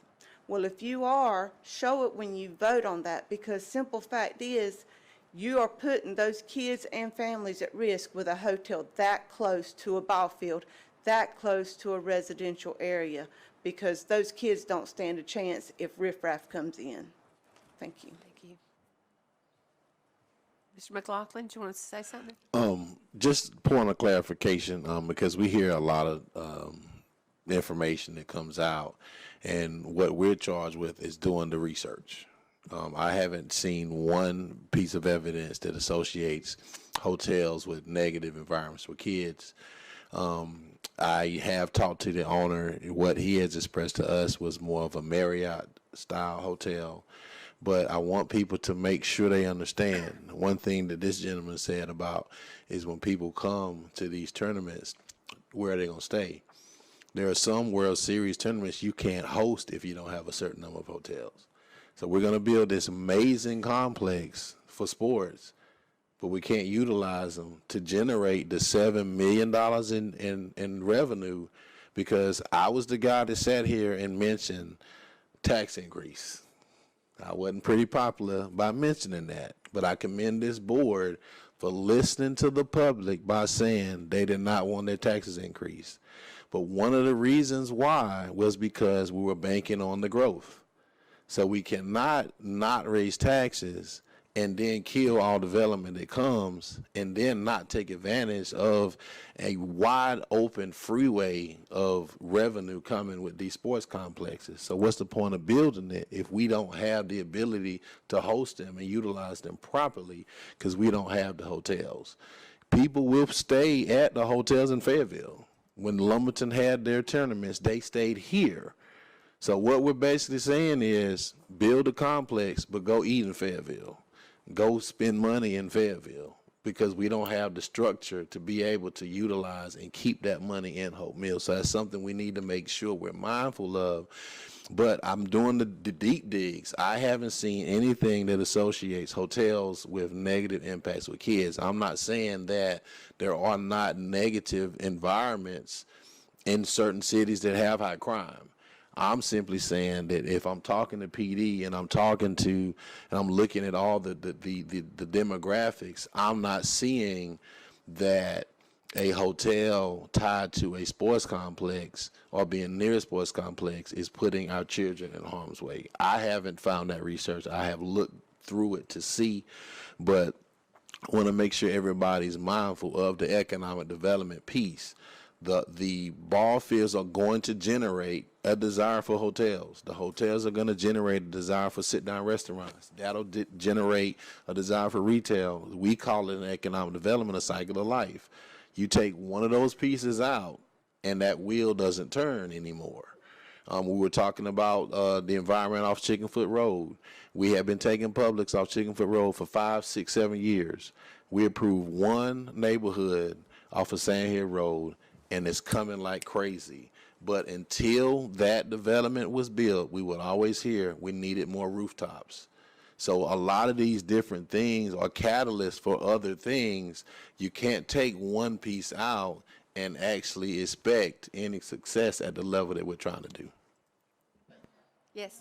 Well, if you are, show it when you vote on that, because simple fact is you are putting those kids and families at risk with a hotel that close to a ball field, that close to a residential area, because those kids don't stand a chance if riffraff comes in. Thank you. Thank you. Mr. McLaughlin, do you want to say something? Just point of clarification, because we hear a lot of information that comes out, and what we're charged with is doing the research. I haven't seen one piece of evidence that associates hotels with negative environments for kids. I have talked to the owner. What he has expressed to us was more of a Marriott-style hotel. But I want people to make sure they understand. One thing that this gentleman said about is when people come to these tournaments, where are they going to stay? There are some World Series tournaments you can't host if you don't have a certain number of hotels. So we're going to build this amazing complex for sports, but we can't utilize them to generate the $7 million in revenue, because I was the guy that sat here and mentioned tax increase. I wasn't pretty popular by mentioning that, but I commend this board for listening to the public by saying they did not want their taxes increased. But one of the reasons why was because we were banking on the growth. So we cannot not raise taxes and then kill all development that comes, and then not take advantage of a wide open freeway of revenue coming with these sports complexes. So what's the point of building it if we don't have the ability to host them and utilize them properly, because we don't have the hotels? People will stay at the hotels in Fayetteville. When Lumberton had their tournaments, they stayed here. So what we're basically saying is build a complex, but go eat in Fayetteville. Go spend money in Fayetteville, because we don't have the structure to be able to utilize and keep that money in Hope Mills. So that's something we need to make sure we're mindful of. But I'm doing the deep digs. I haven't seen anything that associates hotels with negative impacts with kids. I'm not saying that there are not negative environments in certain cities that have high crime. I'm simply saying that if I'm talking to PD and I'm looking at all the demographics, I'm not seeing that a hotel tied to a sports complex or being near a sports complex is putting our children in harm's way. I haven't found that research. I have looked through it to see, but I want to make sure everybody's mindful of the economic development piece. The ball fields are going to generate a desire for hotels. The hotels are going to generate a desire for sit-down restaurants. That'll generate a desire for retail. We call it an economic development, a cycle of life. You take one of those pieces out, and that wheel doesn't turn anymore. We were talking about the environment off Chickenfoot Road. We have been taking Publix off Chickenfoot Road for 5, 6, 7 years. We approved one neighborhood off of Sand Hill Road, and it's coming like crazy. But until that development was built, we would always hear we needed more rooftops. So a lot of these different things are catalysts for other things. You can't take one piece out and actually expect any success at the level that we're trying to do. Yes.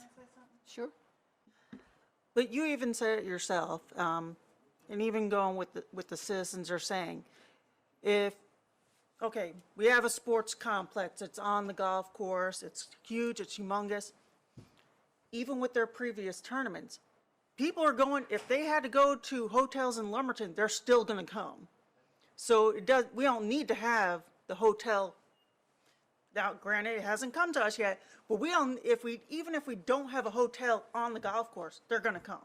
Sure. But you even said it yourself, and even going with the citizens are saying, okay, we have a sports complex, it's on the golf course, it's huge, it's humongous. Even with their previous tournaments, people are going, if they had to go to hotels in Lumberton, they're still gonna come. So we don't need to have the hotel. Now, granted, it hasn't come to us yet, but even if we don't have a hotel on the golf course, they're gonna come.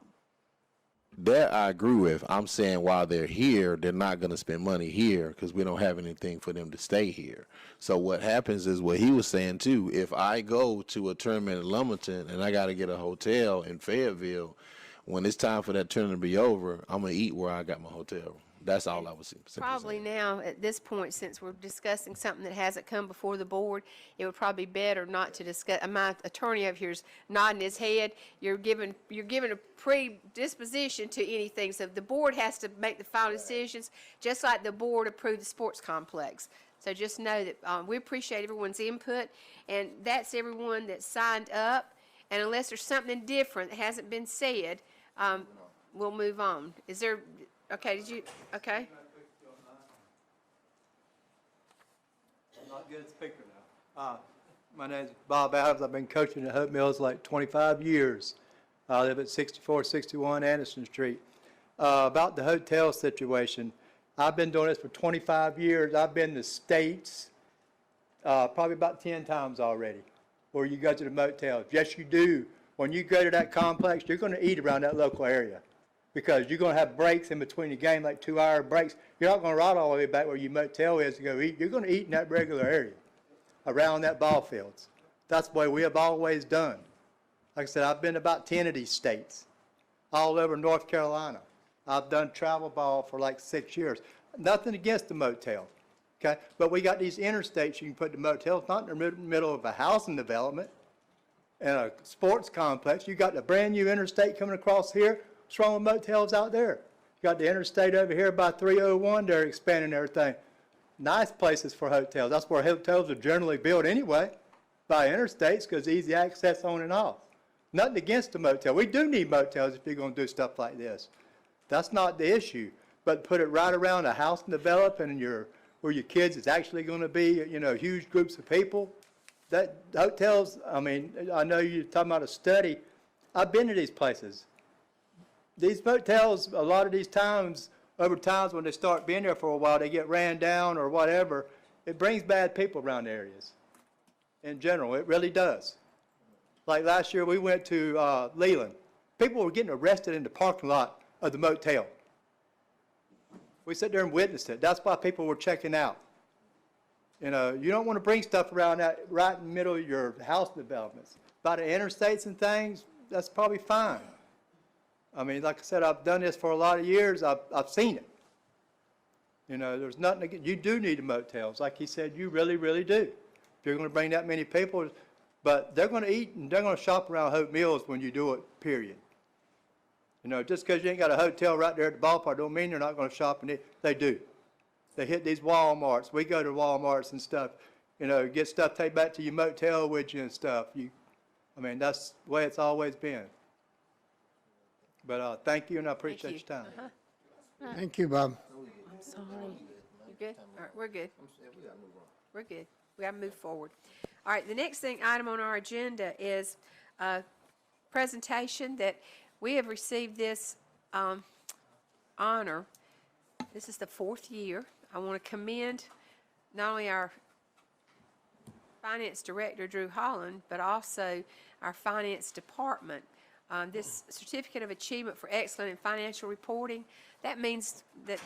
That I agree with. I'm saying while they're here, they're not going to spend money here because we don't have anything for them to stay here. So what happens is what he was saying too. If I go to a tournament in Lumberton and I got to get a hotel in Fayetteville, when it's time for that tournament to be over, I'm going to eat where I got my hotel. That's all I was simply Probably saying. now, at this point, since we're discussing something that hasn't come before the board, it would probably be better not to discuss. My attorney over here is nodding his head. You're given a predisposition to anything. So the board has to make the final decisions, just like the board approved the sports complex. So just know that we appreciate everyone's input, and that's everyone that signed up. And unless there's something different that hasn't been said, we'll move on. Is there? Okay, okay? I'm not good at speaker now. My name's Bob Adams. I've been coaching at Hope Mills like 25 years. I live at 6461 Anderson Street. About the hotel situation, I've been doing this for 25 years. I've been to states probably about 10 times already, where you go to the motels. Yes, you do. When you go to that complex, you're going to eat around that local area, because you're going to have breaks in between the game, like 2-hour breaks. You're not going to ride all the way back where your motel is to go eat. You're going to eat in that regular area around that ball fields. That's the way we have always done. Like I said, I've been to about 10 of these states, all over North Carolina. I've done travel ball for like 6 years. Nothing against the motel, okay? But we got these interstates you can put the motels, not in the middle of a housing development and a sports complex. You got the brand new interstate coming across here. What's wrong with motels out there? You got the interstate over here by 301. They're expanding everything. Nice places for hotels. That's where hotels are generally built anyway, by interstates, because easy access on and off. Nothing against the motel. We do need motels if you're going to do stuff like this. That's not the issue. But put it right around a house and development and where your kids is actually going to be, huge groups of people. That hotels, I mean, I know you're talking about a study. I've been to these places. These motels, a lot of these times, over times when they start being there for a while, they get ran down or whatever. It brings bad people around the areas. In general, it really does. Like last year, we went to Leland. People were getting arrested in the parking lot of the motel. We sat there and witnessed it. That's why people were checking out. You don't want to bring stuff around that right in the middle of your house developments. By the interstates and things, that's probably fine. I mean, like I said, I've done this for a lot of years. I've seen it. There's nothing, you do need the motels. Like he said, you really, really do. If you're going to bring that many people, but they're going to eat and they're going to shop around Hope Mills when you do it, period. Just because you ain't got a hotel right there at the ballpark don't mean they're not going to shop and eat. They do. They hit these Walmarts. We go to Walmarts and stuff. get stuff, take back to your motel with you and stuff. That's the way it's always been. But thank you, and I appreciate your time. Thank you, Bob. I'm sorry. You good? All right, we're good. We're good. We gotta move forward. All right, the next item on our agenda is a presentation that we have received this honor. This is the 4th year. I want to commend not only our Finance Director, Drew Holland, but also our Finance Department. This Certificate of Achievement for Excellence in Financial Reporting, that means that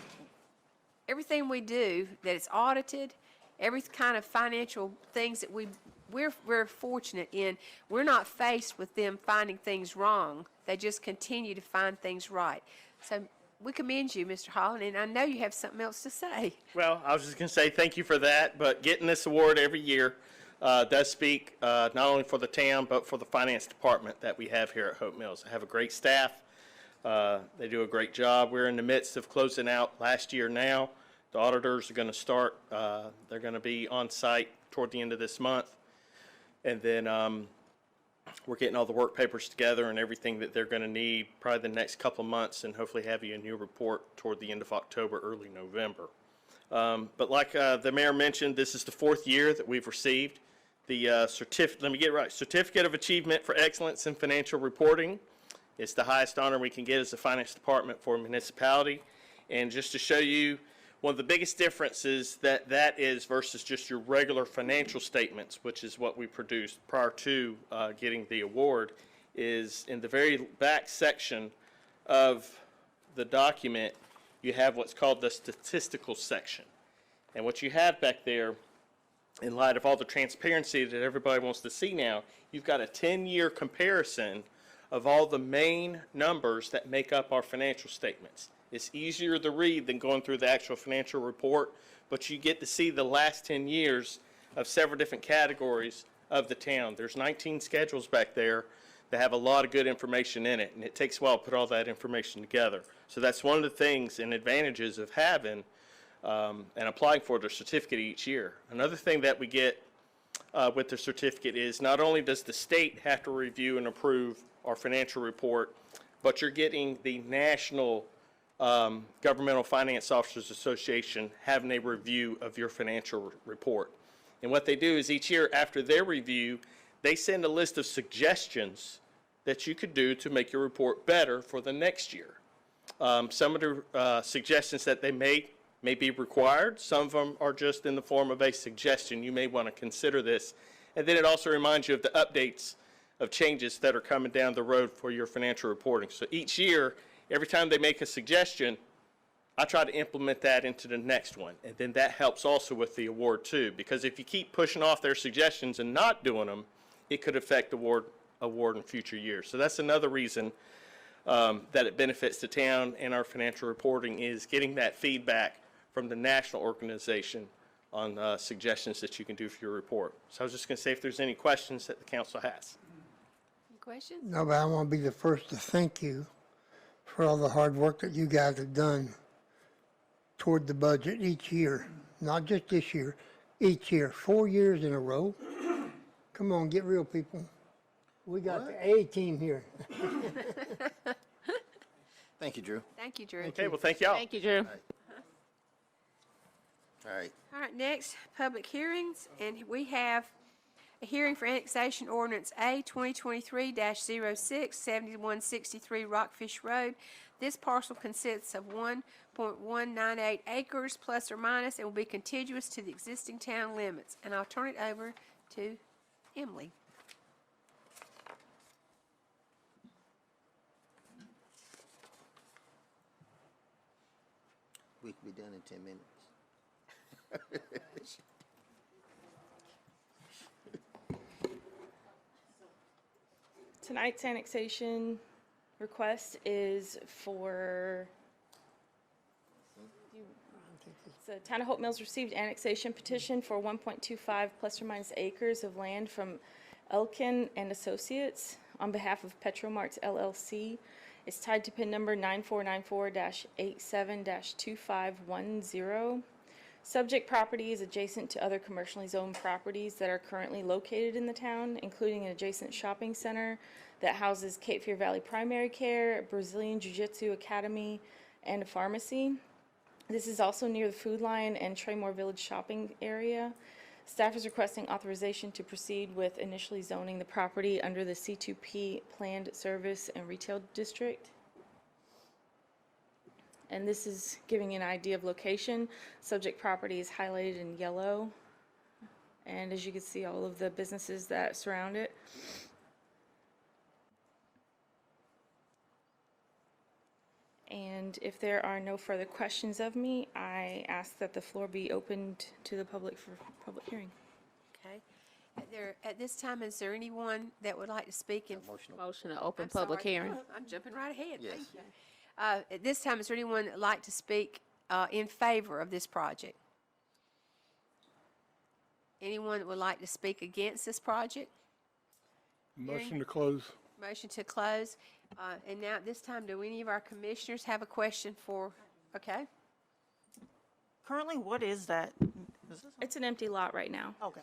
everything we do, that it's audited, every kind of financial things that we're fortunate in, we're not faced with them finding things wrong. They just continue to find things right. So we commend you, Mr. Holland, and I know you have something else to say. Well, I was just going to say thank you for that, but getting this award every year does speak not only for the town, but for the finance department that we have here at Hope Mills. I have a great staff. They do a great job. We're in the midst of closing out last year now. The auditors are going to start. They're going to be on site toward the end of this month. And then we're getting all the work papers together and everything that they're going to need probably the next couple of months, and hopefully have you a new report toward the end of October, early November. But like the mayor mentioned, this is the 4th year that we've received the Certificate of Achievement for Excellence in Financial Reporting. It's the highest honor we can get as a finance department for a municipality. And just to show you one of the biggest differences that is versus just your regular financial statements, which is what we produced prior to getting the award, is in the very back section of the document, you have what's called the statistical section. And what you have back there, in light of all the transparency that everybody wants to see now, you've got a 10-year comparison of all the main numbers that make up our financial statements. It's easier to read than going through the actual financial report, but you get to see the last 10 years of several different categories of the town. There's 19 schedules back there that have a lot of good information in it, and it takes a while to put all that information together. So that's one of the things and advantages of having and applying for the certificate each year. Another thing that we get with the certificate is not only does the state have to review and approve our financial report, but you're getting the National Governmental Finance Officers Association having a review of your financial report. And what they do is each year after their review, they send a list of suggestions that you could do to make your report better for the next year. Some of the suggestions that they make may be required. Some of them are just in the form of a suggestion. You may want to consider this. And then it also reminds you of the updates of changes that are coming down the road for your financial reporting. So each year, every time they make a suggestion, I try to implement that into the next one. And then that helps also with the award too, because if you keep pushing off their suggestions and not doing them, it could affect award in future years. So that's another reason that it benefits the town and our financial reporting, is getting that feedback from the national organization on suggestions that you can do for your report. So I was just going to say if there's any questions that the council has. Any questions? No, but I want to be the first to thank you for all the hard work that you guys have done toward the budget each year. Not just this year, each year. 4 years in a row. Come on, get real, people. We got the A team here. Thank you, Drew. Thank you, Drew. Okay, well, thank y'all. Thank you, Drew. All right. All right, next, public hearings, and we have a hearing for annexation ordinance A 2023-06, 7163 Rockfish Road. This parcel consists of 1.198 acres plus or minus and will be contiguous to the existing town limits. And I'll turn it over to Emily. We can be done in 10 minutes. Tonight's annexation request is for, the Town of Hope Mills received annexation petition for 1.25 plus or minus acres of land from Elkin and Associates on behalf of Petromarts LLC. It's tied to PIN number 9494-87-2510. Subject property is adjacent to other commercially zoned properties that are currently located in the town, including an adjacent shopping center that houses Cape Fear Valley Primary Care, Brazilian Jiu-Jitsu Academy, and a pharmacy. This is also near the Food Lion and Traymore Village shopping area. Staff is requesting authorization to proceed with initially zoning the property under the C2P Planned Service and Retail District. And this is giving an idea of location. Subject property is highlighted in yellow. And as you can see, all of the businesses that surround it. And if there are no further questions of me, I ask that the floor be opened to the public for public hearing. Okay. At this time, is there anyone that would like to speak in? Motion to open I'm public sorry. hearing. I'm jumping right ahead. Yes. Thank you. At this time, is there anyone that would like to speak in favor of this project? Anyone that would like to speak against this project? Motion to close. Motion to close. And now, at this time, do any of our commissioners have a question for, okay? Currently, what is that? Is this? It's an empty lot right now. Okay.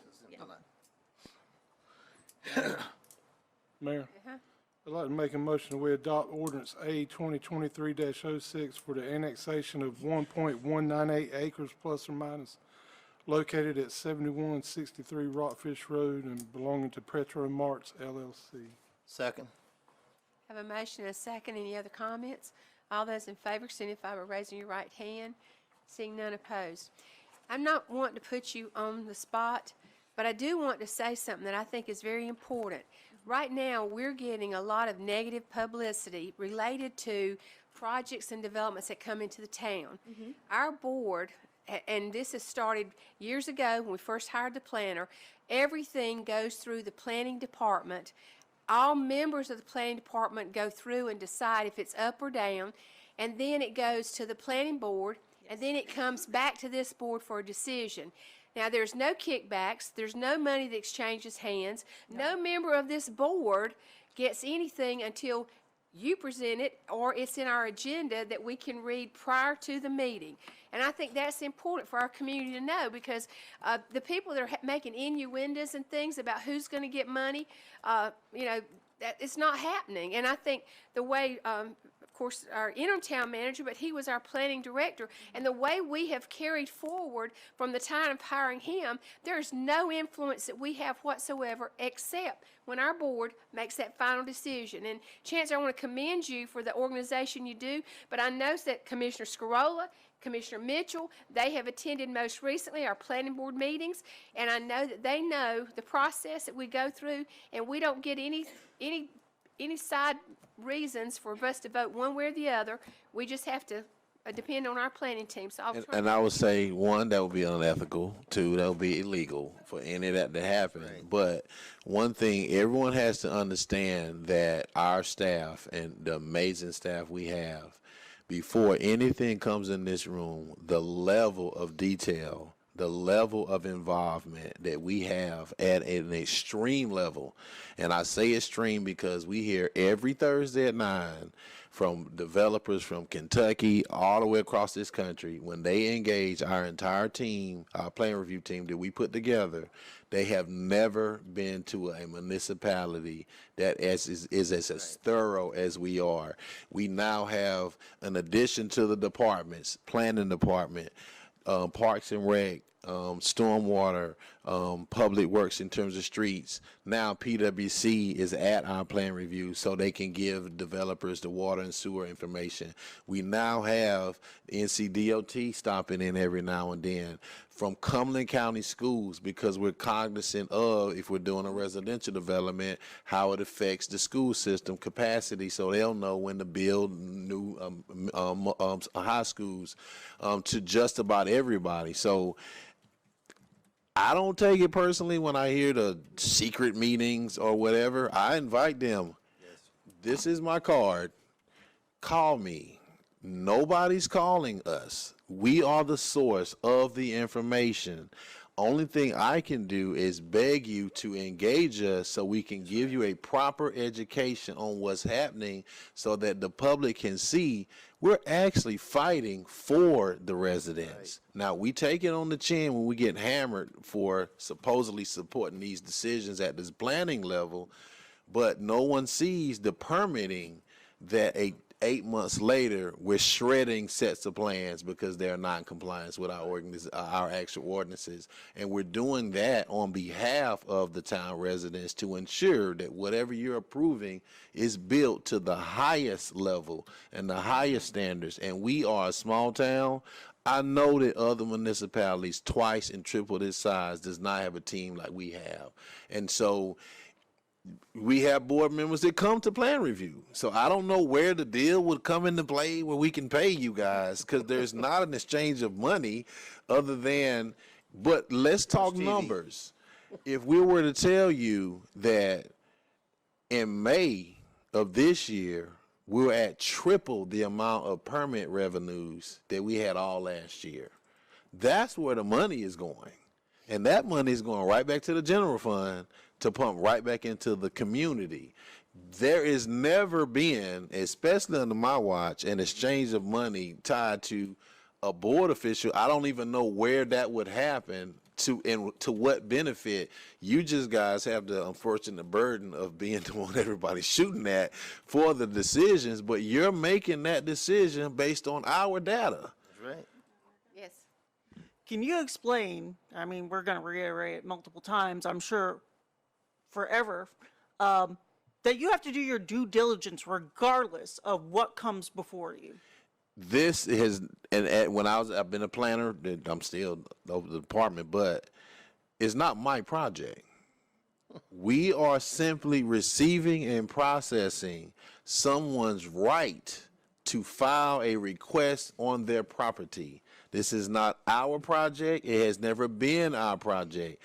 Mayor, Uh-huh. I'd like to make a motion that we adopt ordinance A 2023-06 for the annexation of 1.198 acres plus or minus located at 7163 Rockfish Road and belonging to Petro Marts LLC. Second. Have a motion and a second. Any other comments? All those in favor signify by raising your right hand. Seeing none opposed. I'm not wanting to put you on the spot, but I do want to say something that I think is very important. Right now, we're getting a lot of negative publicity related to projects and developments that come into the town. Our board, and this has started years ago when we first hired the planner, everything goes through the planning department. All members of the planning department go through and decide if it's up or down, and then it goes to the planning board, and then it comes back to this board for a decision. Now, there's no kickbacks, there's no money that exchanges hands, no member of this board gets anything until you present it or it's in our agenda that we can read prior to the meeting. And I think that's important for our community to know, because the people that are making innuendos and things about who's going to get money, you know, that it's not happening. And I think the way, of course, our interim town manager, but he was our planning director, and the way we have carried forward from the time of hiring him, there's no influence that we have whatsoever except when our board makes that final decision. And Chancellor, I want to commend you for the organization you do, but I know that Commissioner Scarola, Commissioner Mitchell, they have attended most recently our planning board meetings, and I know that they know the process that we go through, and we don't get any side reasons for us to vote one way or the other. We just have to depend on our planning team. So And I would say, one, that would be unethical. Two, that would be illegal for any of that to happen. Right. But one thing, everyone has to understand that our staff and the amazing staff we have, before anything comes in this room, the level of detail, the level of involvement that we have at an extreme level. And I say extreme because we hear every Thursday at 9 from developers from Kentucky all the way across this country. When they engage our entire team, our plan review team that we put together, they have never been to a municipality that is as thorough as we are. We now have, in addition to the departments, planning department, Parks and Rec, stormwater, public works in terms of streets. Now PwC is at our plan review so they can give developers the water and sewer information. We now have NCDOT stopping in every now and then from Cumberland County Schools, because we're cognizant of, if we're doing a residential development, how it affects the school system capacity, so they'll know when to build new high schools to just about everybody. So I don't take it personally when I hear the secret meetings or whatever. I invite them. Yes. This is my card. Call me. Nobody's calling us. We are the source of the information Only thing I can do is beg you to engage us so we can give you a proper education on what's happening so that the public can see we're actually fighting for the residents. Now, we take it on the chin when we get hammered for supposedly supporting these decisions at this planning level, but no one sees the permitting that 8 months later, we're shredding sets of plans because they're not in compliance with our actual ordinances. And we're doing that on behalf of the town residents to ensure that whatever you're approving is built to the highest level and the highest standards. And we are a small town. I know that other municipalities twice and triple this size does not have a team like we have. And so we have board members that come to plan review. So I don't know where the deal would come into play where we can pay you guys, because there's not an exchange of money other than, but let's talk numbers. If we were to tell you that in May of this year, we're at triple the amount of permit revenues that we had all last year, that's where the money is going. And that money is going right back to the general fund to pump right back into the community. There has never been, especially under my watch, an exchange of money tied to a board official. I don't even know where that would happen and to what benefit. You just guys have the unfortunate burden of being the one everybody's shooting at for the decisions, but you're making that decision based on our data. That's right. Yes. Can you explain, I mean, we're going to reiterate it multiple times, I'm sure, forever, that you have to do your due diligence regardless of what comes before you? This is, and when I've been a planner, I'm still over the department, but it's not my project. We are simply receiving and processing someone's right to file a request on their property. This is not our project. It has never been our project.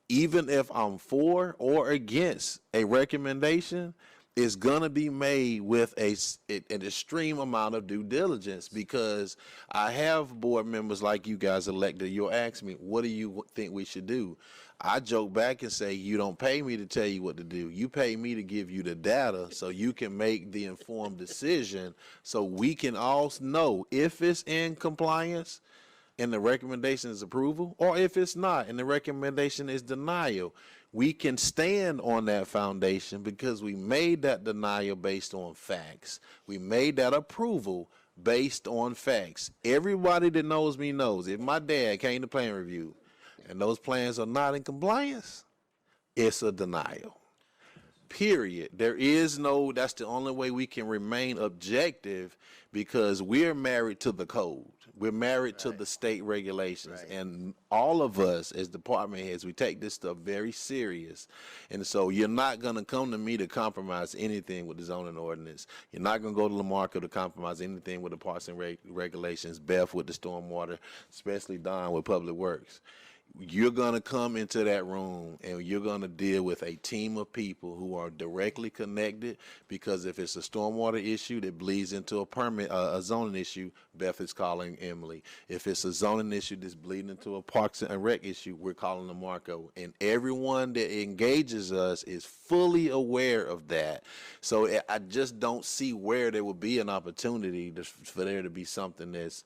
Even if I'm for or against a recommendation, it's going to be made with an extreme amount of due diligence, because I have board members like you guys elected. You'll ask me, what do you think we should do? I joke back and say, you don't pay me to tell you what to do. You pay me to give you the data so you can make the informed decision, so we can all know if it's in compliance and the recommendation is approval, or if it's not and the recommendation is denial. We can stand on that foundation because we made that denial based on facts. We made that approval based on facts. Everybody that knows me knows if my dad came to plan review and those plans are not in compliance, it's a denial. Period. There is no, that's the only way we can remain objective, because we're married to the code. We're married to the state regulations, and all of us as department heads, we take this stuff very serious. And so you're not going to come to me to compromise anything with the zoning ordinance. You're not going to go to Lamarco to compromise anything with the parks and regulations, Beth with the stormwater, especially Don with public works. You're going to come into that room and you're going to deal with a team of people who are directly connected, because if it's a stormwater issue that bleeds into a zoning issue, Beth is calling Emily. If it's a zoning issue that's bleeding into a parks and rec issue, we're calling Lamarco. And everyone that engages us is fully aware of that. So I just don't see where there would be an opportunity for there to be something that's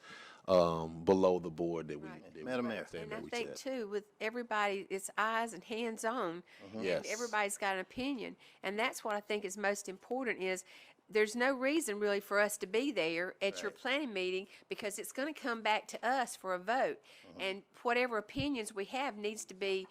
below the board that we. Madam Mayor. And I think too, with everybody, it's eyes and hands on, and Yes. everybody's got an opinion, and that's what I think is most important. Is there's no reason really for us to be there at your planning meeting, because it's going to come back to us for a vote, and whatever opinions we have needs to be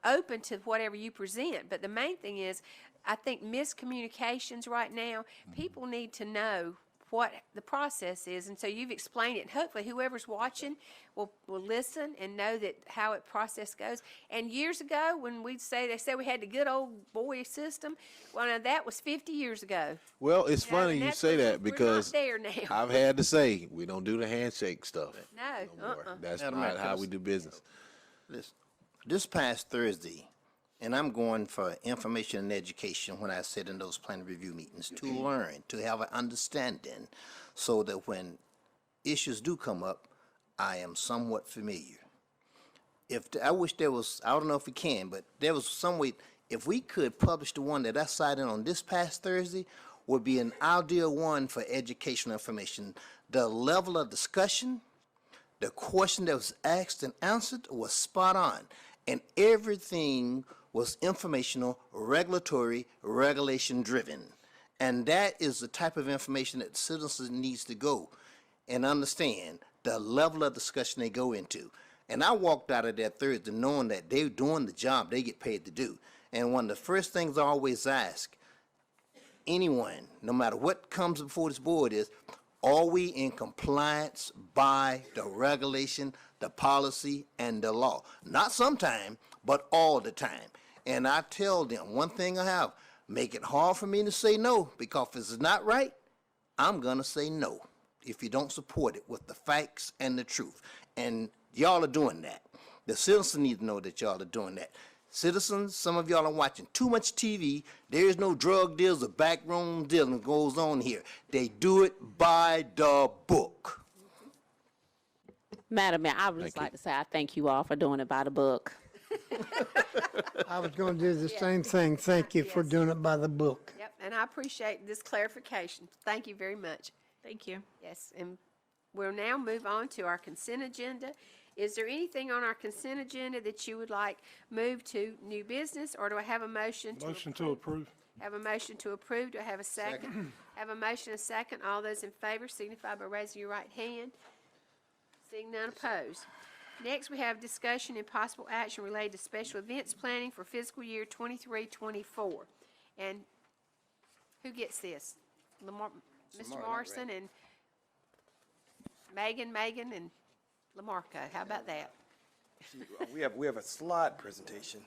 open to whatever you present. But the main thing is, I think miscommunications right now, people need to know what the process is, and so you've explained it, and hopefully whoever's watching will listen and know that how it process goes. And years ago, when they said we had the good old boy system, well, now that was 50 years ago. Well, it's funny and you that's say what that, because we're not there now. I've had to say, we don't do the handshake stuff. No, more. That's Madam not Mayor, how we do business. Listen, this past Thursday, and I'm going for information and education when I sit in those planning review meetings, to learn, to have an understanding, so that when issues do come up, I am somewhat familiar. I wish there was, I don't know if we can, but there was some way, if we could publish the one that I cited on this past Thursday, would be an ideal one for educational information. The level of discussion, the question that was asked and answered was spot on, and everything was informational, regulatory, regulation-driven. And that is the type of information that citizens needs to go and understand the level of discussion they go into. And I walked out of that Thursday knowing that they're doing the job they get paid to do. And one of the first things I always ask anyone, no matter what comes before this board, is, are we in compliance by the regulation, the policy, and the law? Not sometime, but all the time. And I tell them, one thing I have, make it hard for me to say no, because if it's not right, I'm gonna say no if you don't support it with the facts and the truth. And y'all are doing that. The citizens need to know that y'all are doing that. Citizens, some of y'all are watching too much TV. There is no drug deals or backroom dealing that goes on here. They do it by the book. Madam Mayor, I would just like to say I thank you all for doing it by the book. I was going to do the same thing. Thank you for doing it by the book. Yep, and I appreciate this clarification. Thank you very much. Thank you. Yes, and we'll now move on to our consent agenda. Is there anything on our consent agenda that you would like moved to new business, or do I have a motion to? Motion to approve. Have a motion to approve. Do I have a second? Have a motion, a second. All those in favor signify by raising your right hand. Seeing none opposed. Next, we have discussion and possible action related to special events planning for fiscal year 23-24. And who gets this? Mr. Morrison and Megan, and Lamarco. How about that? We have a slide presentation.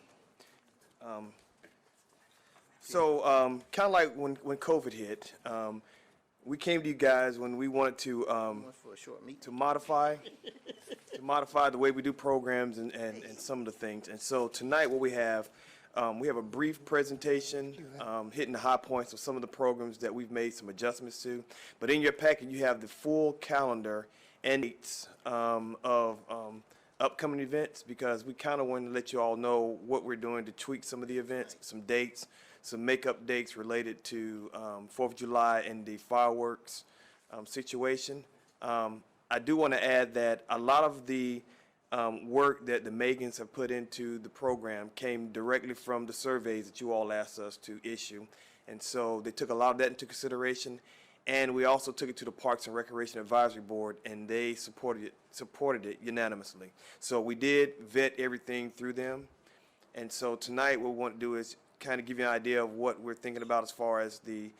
Kind of like when COVID hit, we came to you guys when we wanted to For a short meet. to modify the way we do programs and some of the things. And so tonight what we have a brief presentation hitting the high points of some of the programs that we've made some adjustments to. But in your packet, you have the full calendar and dates of upcoming events, because we kind of want to let you all know what we're doing to tweak some of the events, some dates, some makeup dates related to 4th of July and the fireworks situation. I do want to add that a lot of the work that the Megans have put into the program came directly from the surveys that you all asked us to issue. And so they took a lot of that into consideration. And we also took it to the Parks and Recreation Advisory Board, and they supported it unanimously. So we did vet everything through them. And so tonight what we want to do is kind of give you an idea of what we're thinking about as far as the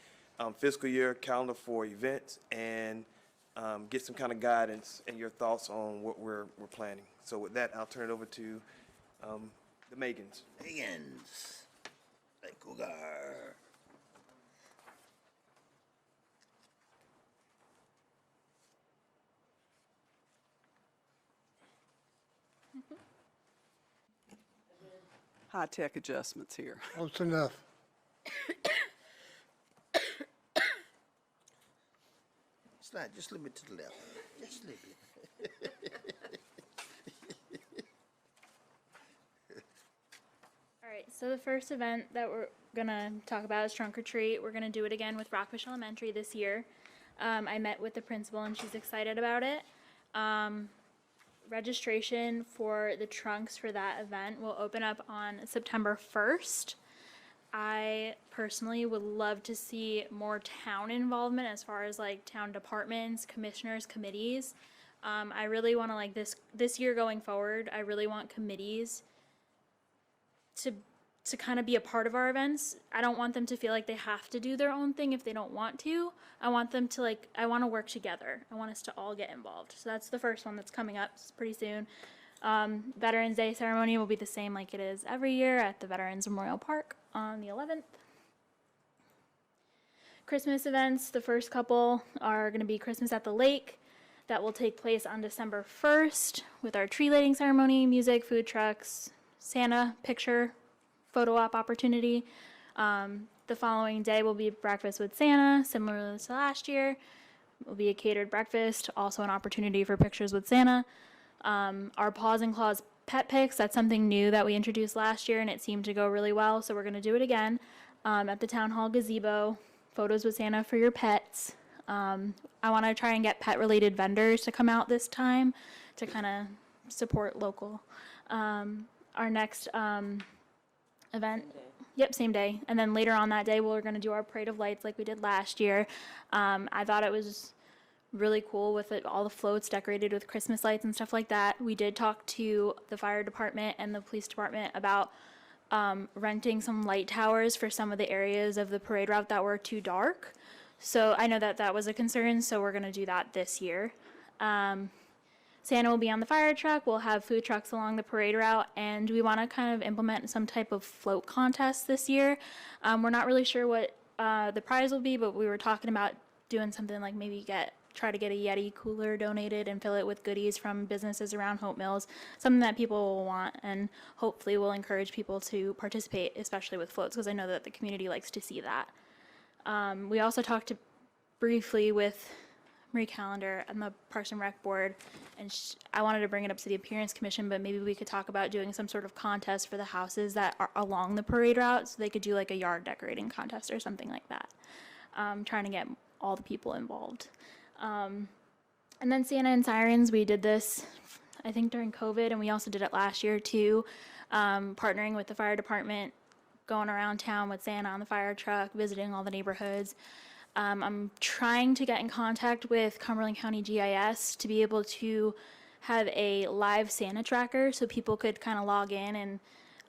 fiscal year calendar for events, and get some kind of guidance and your thoughts on what we're planning. So with that, I'll turn it over to the Megans. Higgins. Hey, Cougar. High-tech adjustments here. Close enough. Slide just a little bit to the left. Just a little bit. All right, so the first event that we're gonna talk about is Trunk or Treat. We're gonna do it again with Rockfish Elementary this year. I met with the principal and she's excited about it. Registration for the trunks for that event will open up on September 1st. I personally would love to see more town involvement as far as like town departments, commissioners, committees. I really want to, like, this year going forward, I really want committees to kind of be a part of our events. I don't want them to feel like they have to do their own thing if they don't want to. I want them to, I want to work together. I want us to all get involved. So that's the first one that's coming up pretty soon. Veterans Day ceremony will be the same like it is every year at the Veterans Memorial Park on the 11th. Christmas events, the first couple are going to be Christmas at the Lake. That will take place on December 1st with our tree lighting ceremony, music, food trucks, Santa picture, photo op opportunity. The following day will be breakfast with Santa, similar to last year. It will be a catered breakfast, also an opportunity for pictures with Santa. Our Paws and Claws pet pics. That's something new that we introduced last year, and it seemed to go really well. So we're going to do it again at the Town Hall gazebo. Photos with Santa for your pets. I want to try and get pet-related vendors to come out this time to kind of support local. Our next event, yep, same day. And then later on that day, we're going to do our parade of lights like we did last year. I thought it was really cool with it, all the floats decorated with Christmas lights and stuff like that. We did talk to the fire department and the police department about renting some light towers for some of the areas of the parade route that were too dark. So I know that that was a concern, so we're going to do that this year. Santa will be on the fire truck. We'll have food trucks along the parade route, and we want to kind of implement some type of float contest this year. We're not really sure what the prize will be, but we were talking about doing something like maybe try to get a Yeti cooler donated and fill it with goodies from businesses around Hope Mills, something that people will want, and hopefully will encourage people to participate, especially with floats, because I know that the community likes to see that. We also talked briefly with Marie Callender and the Parks and Rec Board, and I wanted to bring it up to the Appearance Commission, but maybe we could talk about doing some sort of contest for the houses that are along the parade route, so they could do like a yard decorating contest or something like that. Trying to get all the people involved. And then Santa and Sirens, we did this, I think, during COVID, and we also did it last year too, partnering with the fire department, going around town with Santa on the fire truck, visiting all the neighborhoods. I'm trying to get in contact with Cumberland County GIS to be able to have a live Santa tracker so people could kind of log in. And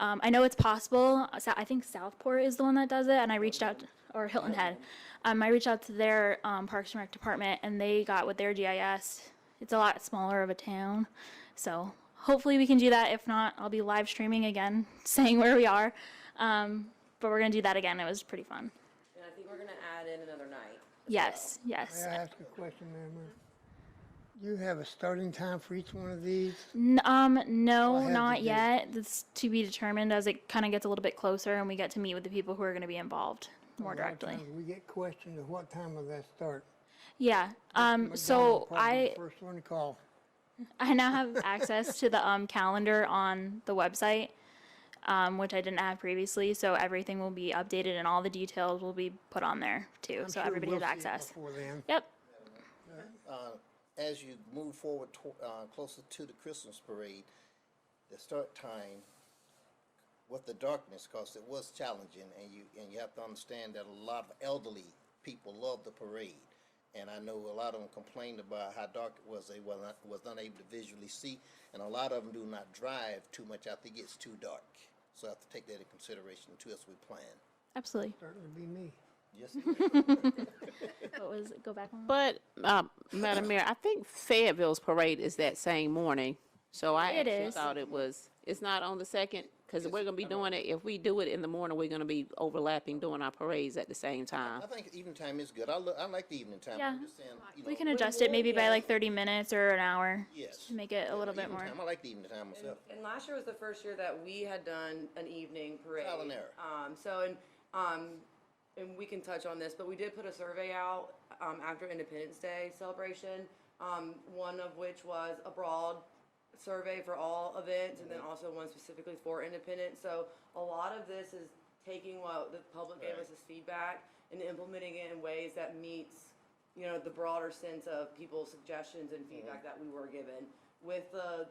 I know it's possible. I think Southport is the one that does it, and I reached out, or Hilton Head. I reached out to their Parks and Rec department, and they got with their GIS. It's a lot smaller of a town, so hopefully we can do that. If not, I'll be live streaming again, saying where we are. But we're going to do that again. It was pretty fun. And I think we're going to add in another night. Yes, yes. May I ask a question, Mayor? Do you have a starting time for each one of these? No, have not the date. yet. It's to be determined as it kind of gets a little bit closer and we get to meet with the people who are going to be involved more A lot of directly. times We get questioned of what time will that start? Yeah. McDonald So probably the first one to call. I now have access to the calendar on the website, which I didn't have previously. So everything will be updated and all the details will be put on there too. I'm So sure everybody we'll has see it access. before then. Yep. As you move forward closer to the Christmas parade, the start time with the darkness, because it was challenging, and you have to understand that a lot of elderly people love the parade, and I know a lot of them complained about how dark it was. They was unable to visually see, and a lot of them do not drive too much after it gets too dark. So I have to take that in consideration too as we plan. Absolutely. Certainly be me. Yes. What was it? Go back one. But, Madam Mayor, I think Fayetteville's parade is that same morning. So I It actually is. thought it's not on the second, because we're gonna be doing it, if we do it in the morning, we're gonna be overlapping doing our parades at the same time. I think evening time is good. I like the evening time. Yeah. I'm just saying, We can adjust it maybe by like 30 minutes or an hour. Yes. To make it a little bit Evening more. time. I like the evening time myself. And last year was the first year that we had done an evening parade. Trial and error. And we can touch on this, but we did put a survey out after Independence Day celebration, one of which was a broad survey for all events, and then also one specifically for Independence. So a lot of this is taking what the public gave us as feedback and implementing it in ways that meets, the broader sense of people's suggestions and feedback that we were given. With the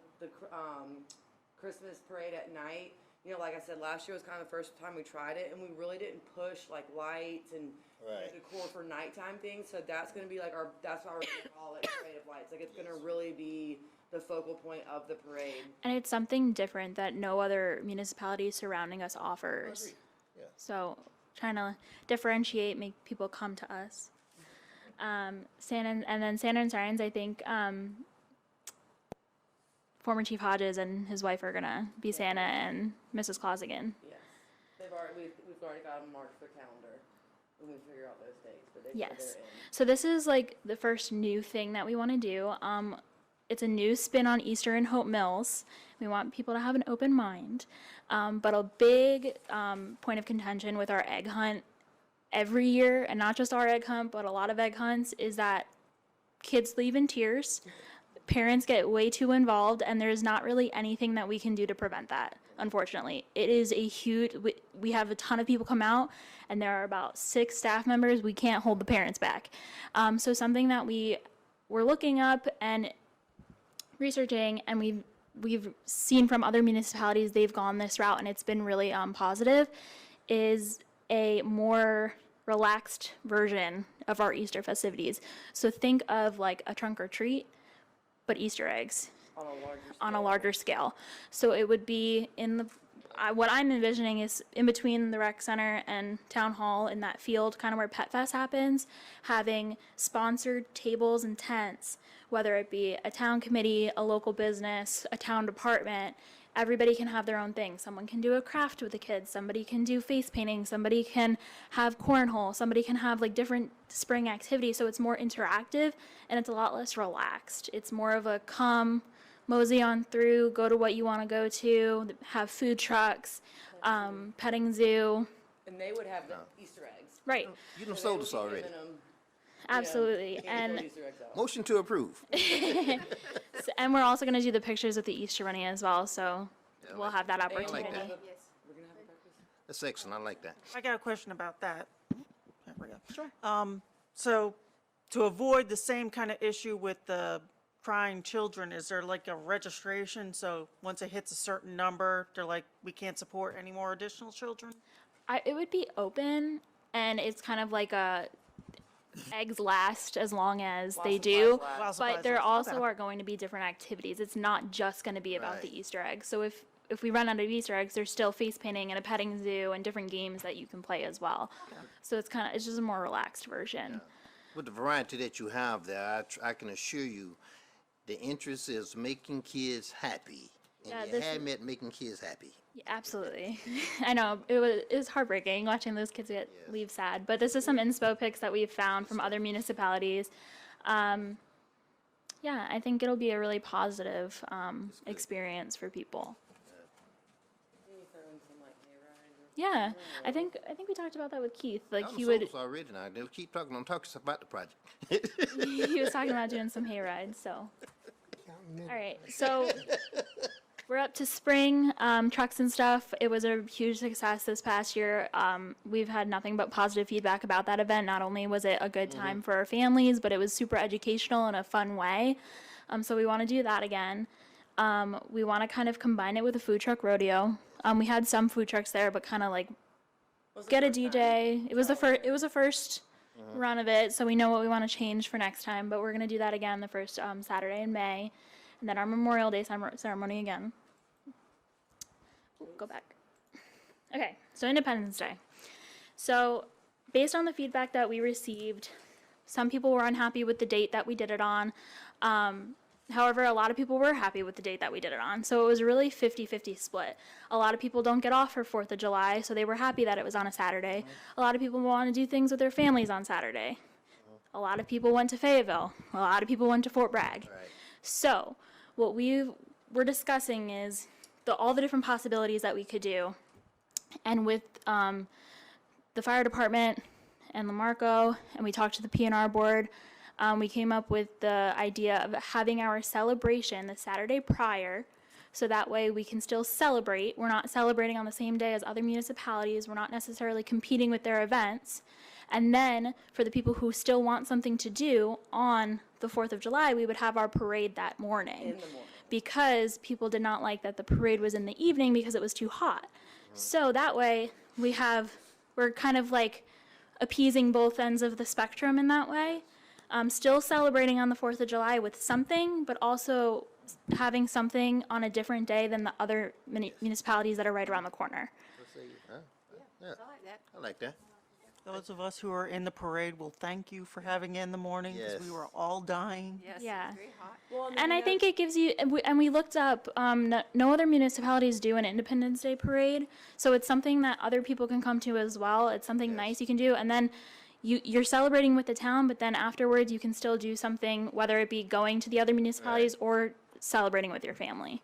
Christmas parade at night, like I said, last year was kind of the first time we tried it, and we really didn't push like lights and decor for nighttime things. So that's going to be like that's why we're going to call it Parade of Lights. Like it's going to really be the focal point of the parade. And it's something different that no other municipality surrounding us offers. Yeah. So trying to differentiate, make people come to us. Santa and Sirens, I think former Chief Hodges and his wife are gonna be Santa and Mrs. Claus again. Yes, we've already got them marked for calendar when we figure out those dates. But Yes. they're in. So this is like the first new thing that we want to do. It's a new spin on Easter in Hope Mills. We want people to have an open mind. But a big point of contention with our egg hunt every year, and not just our egg hunt, but a lot of egg hunts, is that kids leave in tears. parents get way too involved, and there's not really anything that we can do to prevent that, unfortunately. It is a huge, we have a ton of people come out, and there are about 6 staff members. We can't hold the parents back. So something that we're looking up and researching, and we've seen from other municipalities, they've gone this route, and it's been really positive, is a more relaxed version of our Easter festivities. So think of like a trunk or treat, but Easter eggs on a larger scale. So it would be in the, what I'm envisioning is in between the rec center and town hall in that field, kind of where Pet Fest happens, having sponsored tables and tents, whether it be a town committee, a local business, a town department. Everybody can have their own thing. Someone can do a craft with the kids. Somebody can do face painting. Somebody can have cornhole. Somebody can have like different spring activities. So it's more interactive and it's a lot less relaxed. It's more of a come, mosey on through, go to what you want to go to, have food trucks, petting zoo. And they would have the Easter eggs. Right. You done sold us already. Absolutely. And Motion to approve. and we're also going to do the pictures of the Easter Bunny as well. So we'll have that opportunity. that. That's excellent. I like that. I got a question about that. There we go. Sure. So to avoid the same kind of issue with the crying children, is there like a registration? So once it hits a certain number, they're like, we can't support any more additional children? It would be open, and it's kind of like a eggs last as long as they do, but there also are going to be different activities. It's not just going to be about the Easter eggs. So if we run out of Easter eggs, there's still face painting and a petting zoo and different games that you can play as well. So it's just a more relaxed version. With the variety that you have there, I can assure you, the interest is making kids happy. And you had me at making kids happy. Yeah, absolutely. I know, it was heartbreaking watching those kids leave sad, but this is some inspo pics that we've found from other municipalities. Yeah, I think it'll be a really positive experience for people. Yeah, I think we talked about that with Keith. Like he would. Already now. They'll keep talking. I'm talking about the project. He was talking about doing some hay rides. So, all right. So we're up to spring trucks and stuff. It was a huge success this past year. We've had nothing but positive feedback about that event. Not only was it a good time for our families, but it was super educational in a fun way. So we want to do that again. We want to kind of combine it with a food truck rodeo. We had some food trucks there, but kind of like get a DJ. It was the first run of it, so we know what we want to change for next time. But we're gonna do that again the first Saturday in May, and then our Memorial Day ceremony again. Ooh, go back. Okay, so Independence Day. So based on the feedback that we received, some people were unhappy with the date that we did it on. However, a lot of people were happy with the date that we did it on. So it was really 50-50 split. A lot of people don't get off for 4th of July, so they were happy that it was on a Saturday. A lot of people want to do things with their families on Saturday. A lot of people went to Fayetteville. A lot of people went to Fort Bragg. So what we're discussing is all the different possibilities that we could do. And with the fire department and Lamarco, and we talked to the P&R board, we came up with the idea of having our celebration the Saturday prior, so that way we can still celebrate. We're not celebrating on the same day as other municipalities. We're not necessarily competing with their events. And then for the people who still want something to do on the 4th of July, we would have our parade that morning. Because people did not like that the parade was in the evening because it was too hot. So that way we're kind of like appeasing both ends of the spectrum in that way. Still celebrating on the 4th of July with something, but also having something on a different day than the other municipalities that are right around the corner. I like that. Those of us who are in the parade will thank you for having it in the morning, because we were all dying. Yeah. And I think it gives you, and we looked up, no other municipalities do an Independence Day parade, so it's something that other people can come to as well. It's something nice you can do, and then you're celebrating with the town, but then afterwards you can still do something, whether it be going to the other municipalities or celebrating with your family.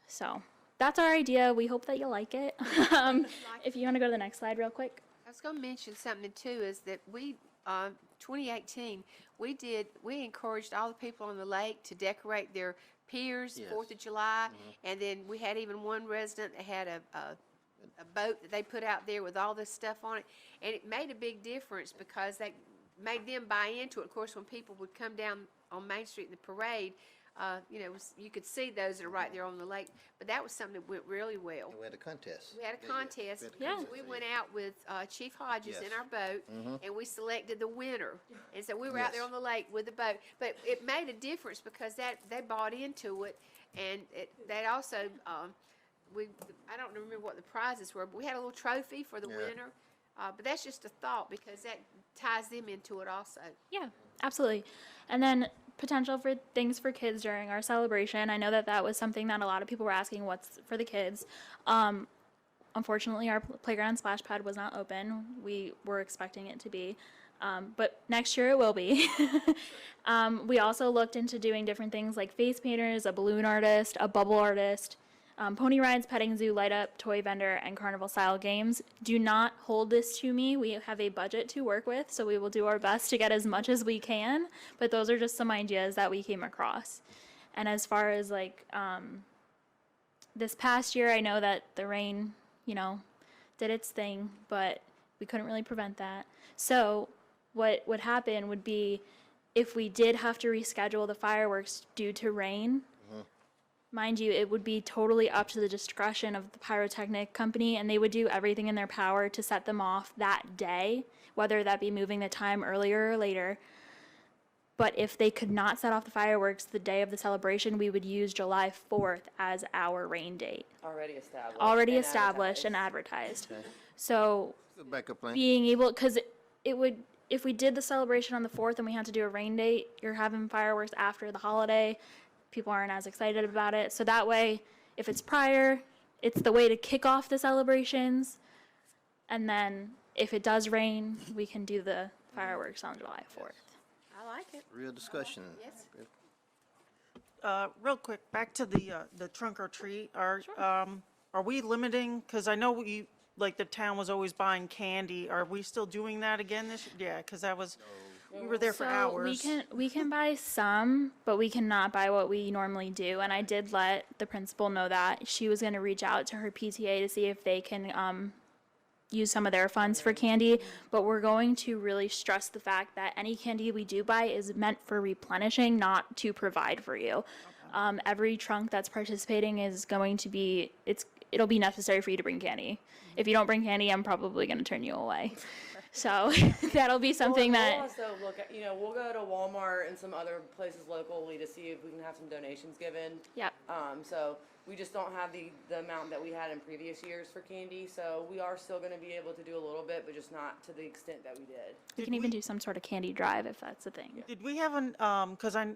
So that's our idea. We hope that you'll like it. If you want to go to the next slide real quick. I was going to mention something too, is that we 2018, we encouraged all the people on the lake to decorate their piers, Yes. 4th of July, and then we had even one resident that had a boat that they put out there with all this stuff on it, and it made a big difference because that made them buy into it. Of course, when people would come down on Main Street in the parade, you could see those that are right there on the lake, but that was something that went really well. We had a contest. We had a contest. We had a contest, We went out with Chief Hodges in Yes. our boat, and we selected the winner. And so we were out there Yes. on the lake with the boat. But it made a difference because they bought into it, and that also, I don't remember what the prizes were, but we had a little trophy for the winner. But that's just a thought because that ties them into it also. Yeah, absolutely. And then potential for things for kids during our celebration. I know that was something that a lot of people were asking, what's for the kids. Unfortunately, our playground splash pad was not open. We were expecting it to be. But next year it will be. We also looked into doing different things like face painters, a balloon artist, a bubble artist, pony rides, petting zoo, light up, toy vendor, and carnival style games. Do not hold this to me. We have a budget to work with, so we will do our best to get as much as we can. But those are just some ideas that we came across. And as far as this past year, I know that the rain, did its thing, but we couldn't really prevent that. So what would happen would be if we did have to reschedule the fireworks due to rain, mind you, it would be totally up to the discretion of the pyrotechnic company, and they would do everything in their power to set them off that day, whether that be moving the time earlier or later. But if they could not set off the fireworks the day of the celebration, we would use July 4th as our rain date. Already established. And advertised. So It's a backup plan. being able, because it would, if we did the celebration on the 4th and we had to do a rain date, you're having fireworks after the holiday, people aren't as excited about it. So that way, if it's prior, it's the way to kick off the celebrations. And then if it does rain, we can do the fireworks on July 4th. I like it. Real discussion. Yes. Real quick, back to the trunk or treat. Are we limiting, because I know the town was always buying candy. Are we still doing that again this year? Yeah, because we were there for hours. We can buy some, but we cannot buy what we normally do. And I did let the principal know that she was going to reach out to her PTA to see if they can use some of their funds for candy. But we're going to really stress the fact that any candy we do buy is meant for replenishing, not to provide for you. Every trunk that's participating is going to be, it'll be necessary for you to bring candy. If you don't bring candy, I'm probably going to turn you away. So that'll be something we'll that. also look at, we'll go to Walmart and some other places locally to see if we can have some donations given. Yep. So we just don't have the amount that we had in previous years for candy. So we are still going to be able to do a little bit, but just not to the extent that we did. We can even do some sort of candy drive if that's a thing. Did we have because I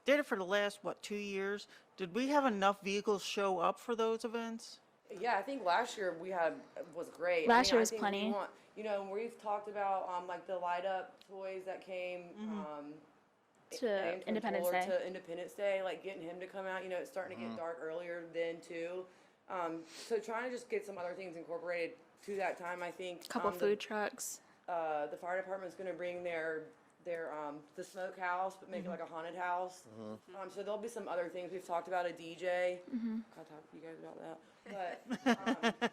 did it for the last, 2 years. Did we have enough vehicles show up for those events? Yeah, I think last year was great. Last year I was think plenty. We've talked about the light up toys that came To Antoine Independence Fuller Day. to Independence Day, getting him to come out. It's starting to get dark earlier then too. So trying to just get some other things incorporated to that time. I think Couple food trucks. The fire department's going to bring their the smokehouse, but make it like a haunted house. So there'll be some other things. We've talked about a DJ. I'll talk to you guys about that. But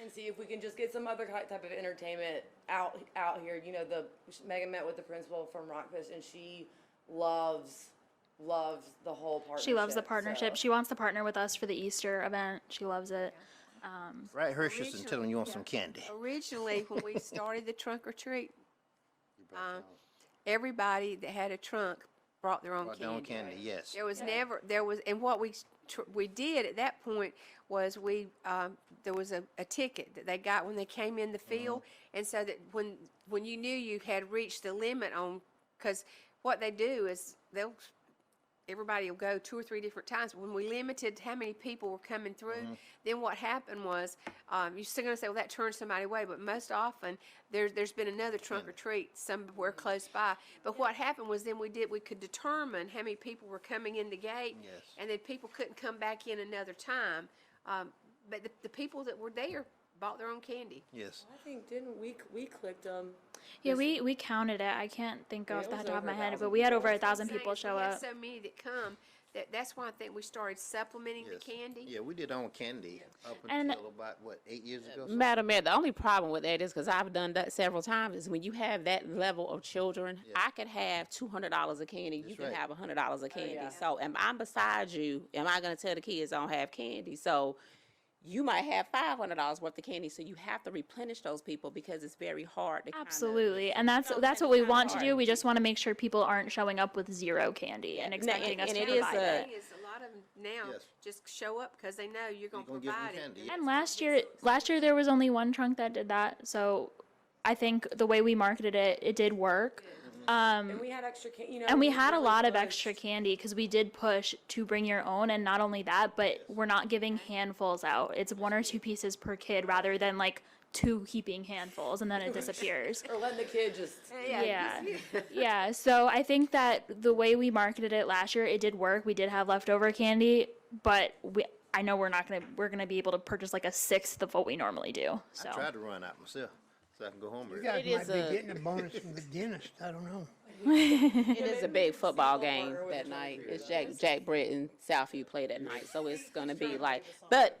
and see if we can just get some other type of entertainment out here. Megan met with the principal from Rockfish, and she loves the whole partnership. She loves the partnership. so- She wants to partner with us for the Easter event. She loves it. Right, Hershey's and telling you want some candy. Originally, when we started the trunk or treat, everybody that had a trunk brought their own Brought candy. their own candy, yes. And what we did at that point was there was a ticket that they got when they came in the field, and so that when you knew you had reached the limit on, because what they do is everybody will go 2 or 3 different times. When we limited how many people were coming through, then what happened was, you're still going to say, well, that turned somebody away, but most often there's been another trunk or treat somewhere close by. But what happened was then we could determine how many people were coming in the gate, and then people couldn't come back in another time. But the people that were there bought their own candy. Yes. I think, didn't we clicked them? Yeah, we counted it. I can't think off it the was top of over my head, 1,000 but we had over people. 1,000 Saying people if show we have up. so many that come, that's why I think we started supplementing the Yes. candy. Yeah, we did our own candy up And- until about, what, 8 years ago? Madam Mayor, the only problem with that is, because I've done that several times, is when you have that level of children, I could have $200 of candy, you can right. have $100 of candy. yeah. So, am I'm beside you, am I gonna tell the kids don't have candy? So, you might have $500 worth of candy, so you have to replenish those people because it's very hard to Absolutely, and that's No, that's and what we it's want to hard. do. We just want to make sure people aren't showing up with zero candy and expecting us and to it is provide a- it. Thing is, a lot of them now Yes. just show up because they know you're going to gonna give them provide it. candy. And last year there was only one trunk that did that, so I think the way we marketed it, it did work. And we had extra, you know. And we had a really lot of pushed. extra candy because we did push to bring your own, and not only that, but we're not giving handfuls out. It's 1 or 2 pieces per kid rather than like 2 heaping handfuls and then it disappears. Or letting the kid just. Yeah. Yeah. So I think that the way we marketed it last year, it did work. We did have leftover candy, but I know we're gonna be able to purchase like a 1/6 of what we normally do. So I tried to run out myself so I can go home You early. guys It might is be a- getting a bonus from the dentist, I don't know. It is a big football game that night. It's Jack Brett and Southview play that night, so it's gonna be like. But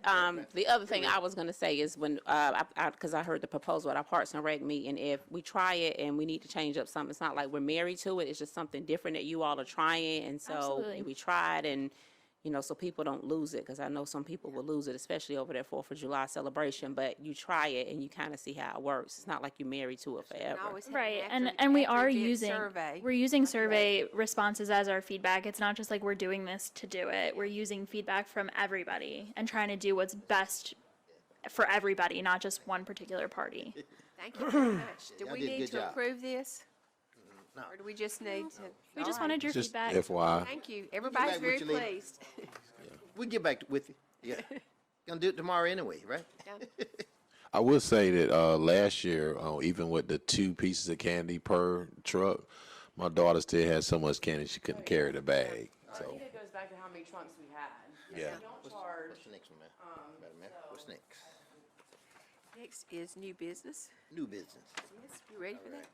the other thing I was gonna say is when because I heard the proposal at our Parks and Rec meeting, if we try it and we need to change up something, it's not like we're married to it. It's just something different that you all are trying, and so Absolutely. we tried and. So people don't lose it, because I know some people will lose it, especially over their 4th of July celebration, but you try it and you kind of see how it works. It's not like you're married to it forever. Always have Right, an and we after are event using survey. we're using survey responses as our feedback. It's not just like we're doing this to do it. We're using feedback from everybody and trying to do what's best for everybody, not just one particular party. Thank you very much. Do Y'all we did a need good to job. approve this? No. Or do we just need to? We just All right. wanted your Just feedback. FYI. Thank you. Everybody's back very with you later. pleased. We'll get back with you. Yeah. Gonna do it tomorrow anyway, right? Yeah. I will say that last year, even with the 2 pieces of candy per truck, my daughter still had so much candy she couldn't carry the bag. I So think it goes back to how many trunks we had. Yeah. We don't charge. What's the next one, man? Madam Mayor, what's next? Next is new business. New business. Yes, you ready for that?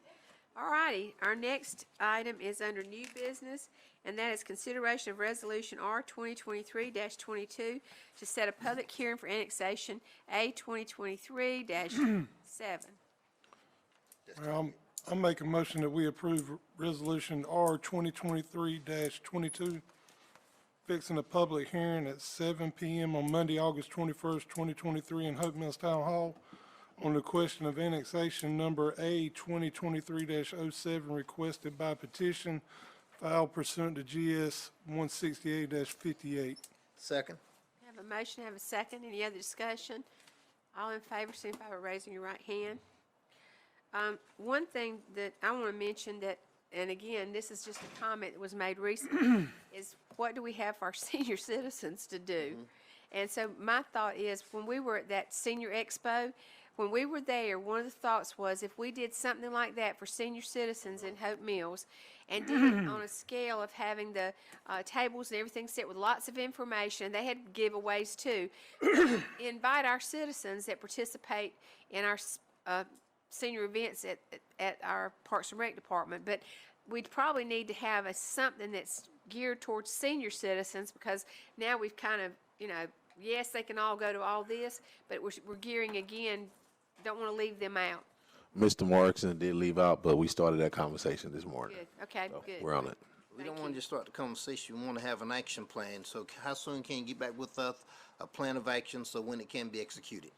All righty, our next item is under new business, and that is consideration of resolution R 2023-22 to set a public hearing for annexation A 2023-7. Well, I'll make a motion that we approve Resolution R 2023-22, fixing a public hearing at 7 p.m. on Monday, August 21st, 2023 in Hope Mills Town Hall on the question of annexation number A 2023-07 requested by petition filed pursuant to GS 168-58. Second. Have a motion, have a second. Any other discussion? All in favor, signify by raising your right hand. One thing that I want to mention that, and again, this is just a comment that was made recently, is what do we have for our senior citizens to do? And so my thought is, when we were at that senior expo, when we were there, one of the thoughts was if we did something like that for senior citizens in Hope Mills and did it on a scale of having the tables and everything set with lots of information, they had giveaways too, invite our citizens that participate in our senior events at our Parks and Rec department. But we'd probably need to have something that's geared towards senior citizens, because now we've kind of, yes, they can all go to all this, but we're gearing again, don't want to leave them out. Mr. Markson did leave out, but we started that conversation this morning. Good, okay, So good. we're on it. We don't want to just start the conversation. We want to have an action plan. So how soon can you get back with us, a plan of action, so when it can be executed?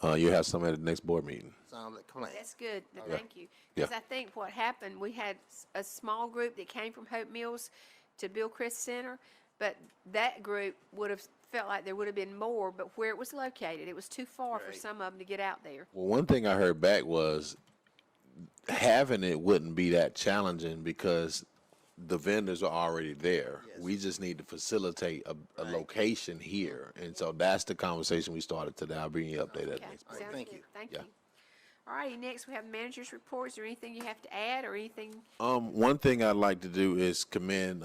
You'll have some at the next board meeting. Sounds like a plan. That's good, Yeah. thank you. Because Yeah. I think what happened, we had a small group that came from Hope Mills to Bill Chris Center, but that group would have felt like there would have been more, but where it was located, it was too far for some of them to get out there. Well, one thing I heard back was having it wouldn't be that challenging because the vendors are already there. We just need to facilitate a location here. And so that's the conversation we started today. I'll bring you updated at Okay, next. sounds thank good. you. Thank Yeah. you. All righty, next we have manager's reports. Is there anything you have to add or anything? One thing I'd like to do is commend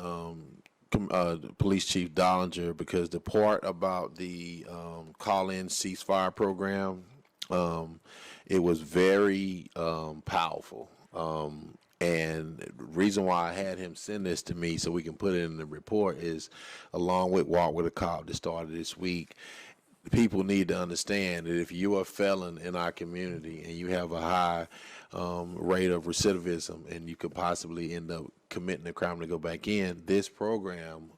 Police Chief Dollinger, because the part about the call-in ceasefire program, It was very powerful. And the reason why I had him send this to me so we can put it in the report is, along with Walk with a Cop that started this week, people need to understand that if you're a felon in our community and you have a high rate of recidivism and you could possibly end up committing a crime to go back in, this program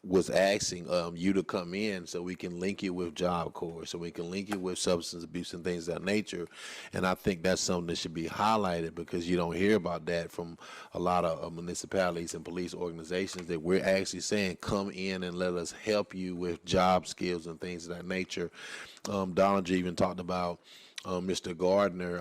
was asking you to come in so we can link you with Job Corps, so we can link you with substance abuse and things of that nature. And I think that's something that should be highlighted, because you don't hear about that from a lot of municipalities and police organizations, that we're actually saying, come in and let us help you with job skills and things of that nature. Dollinger even talked about Mr. Gardner,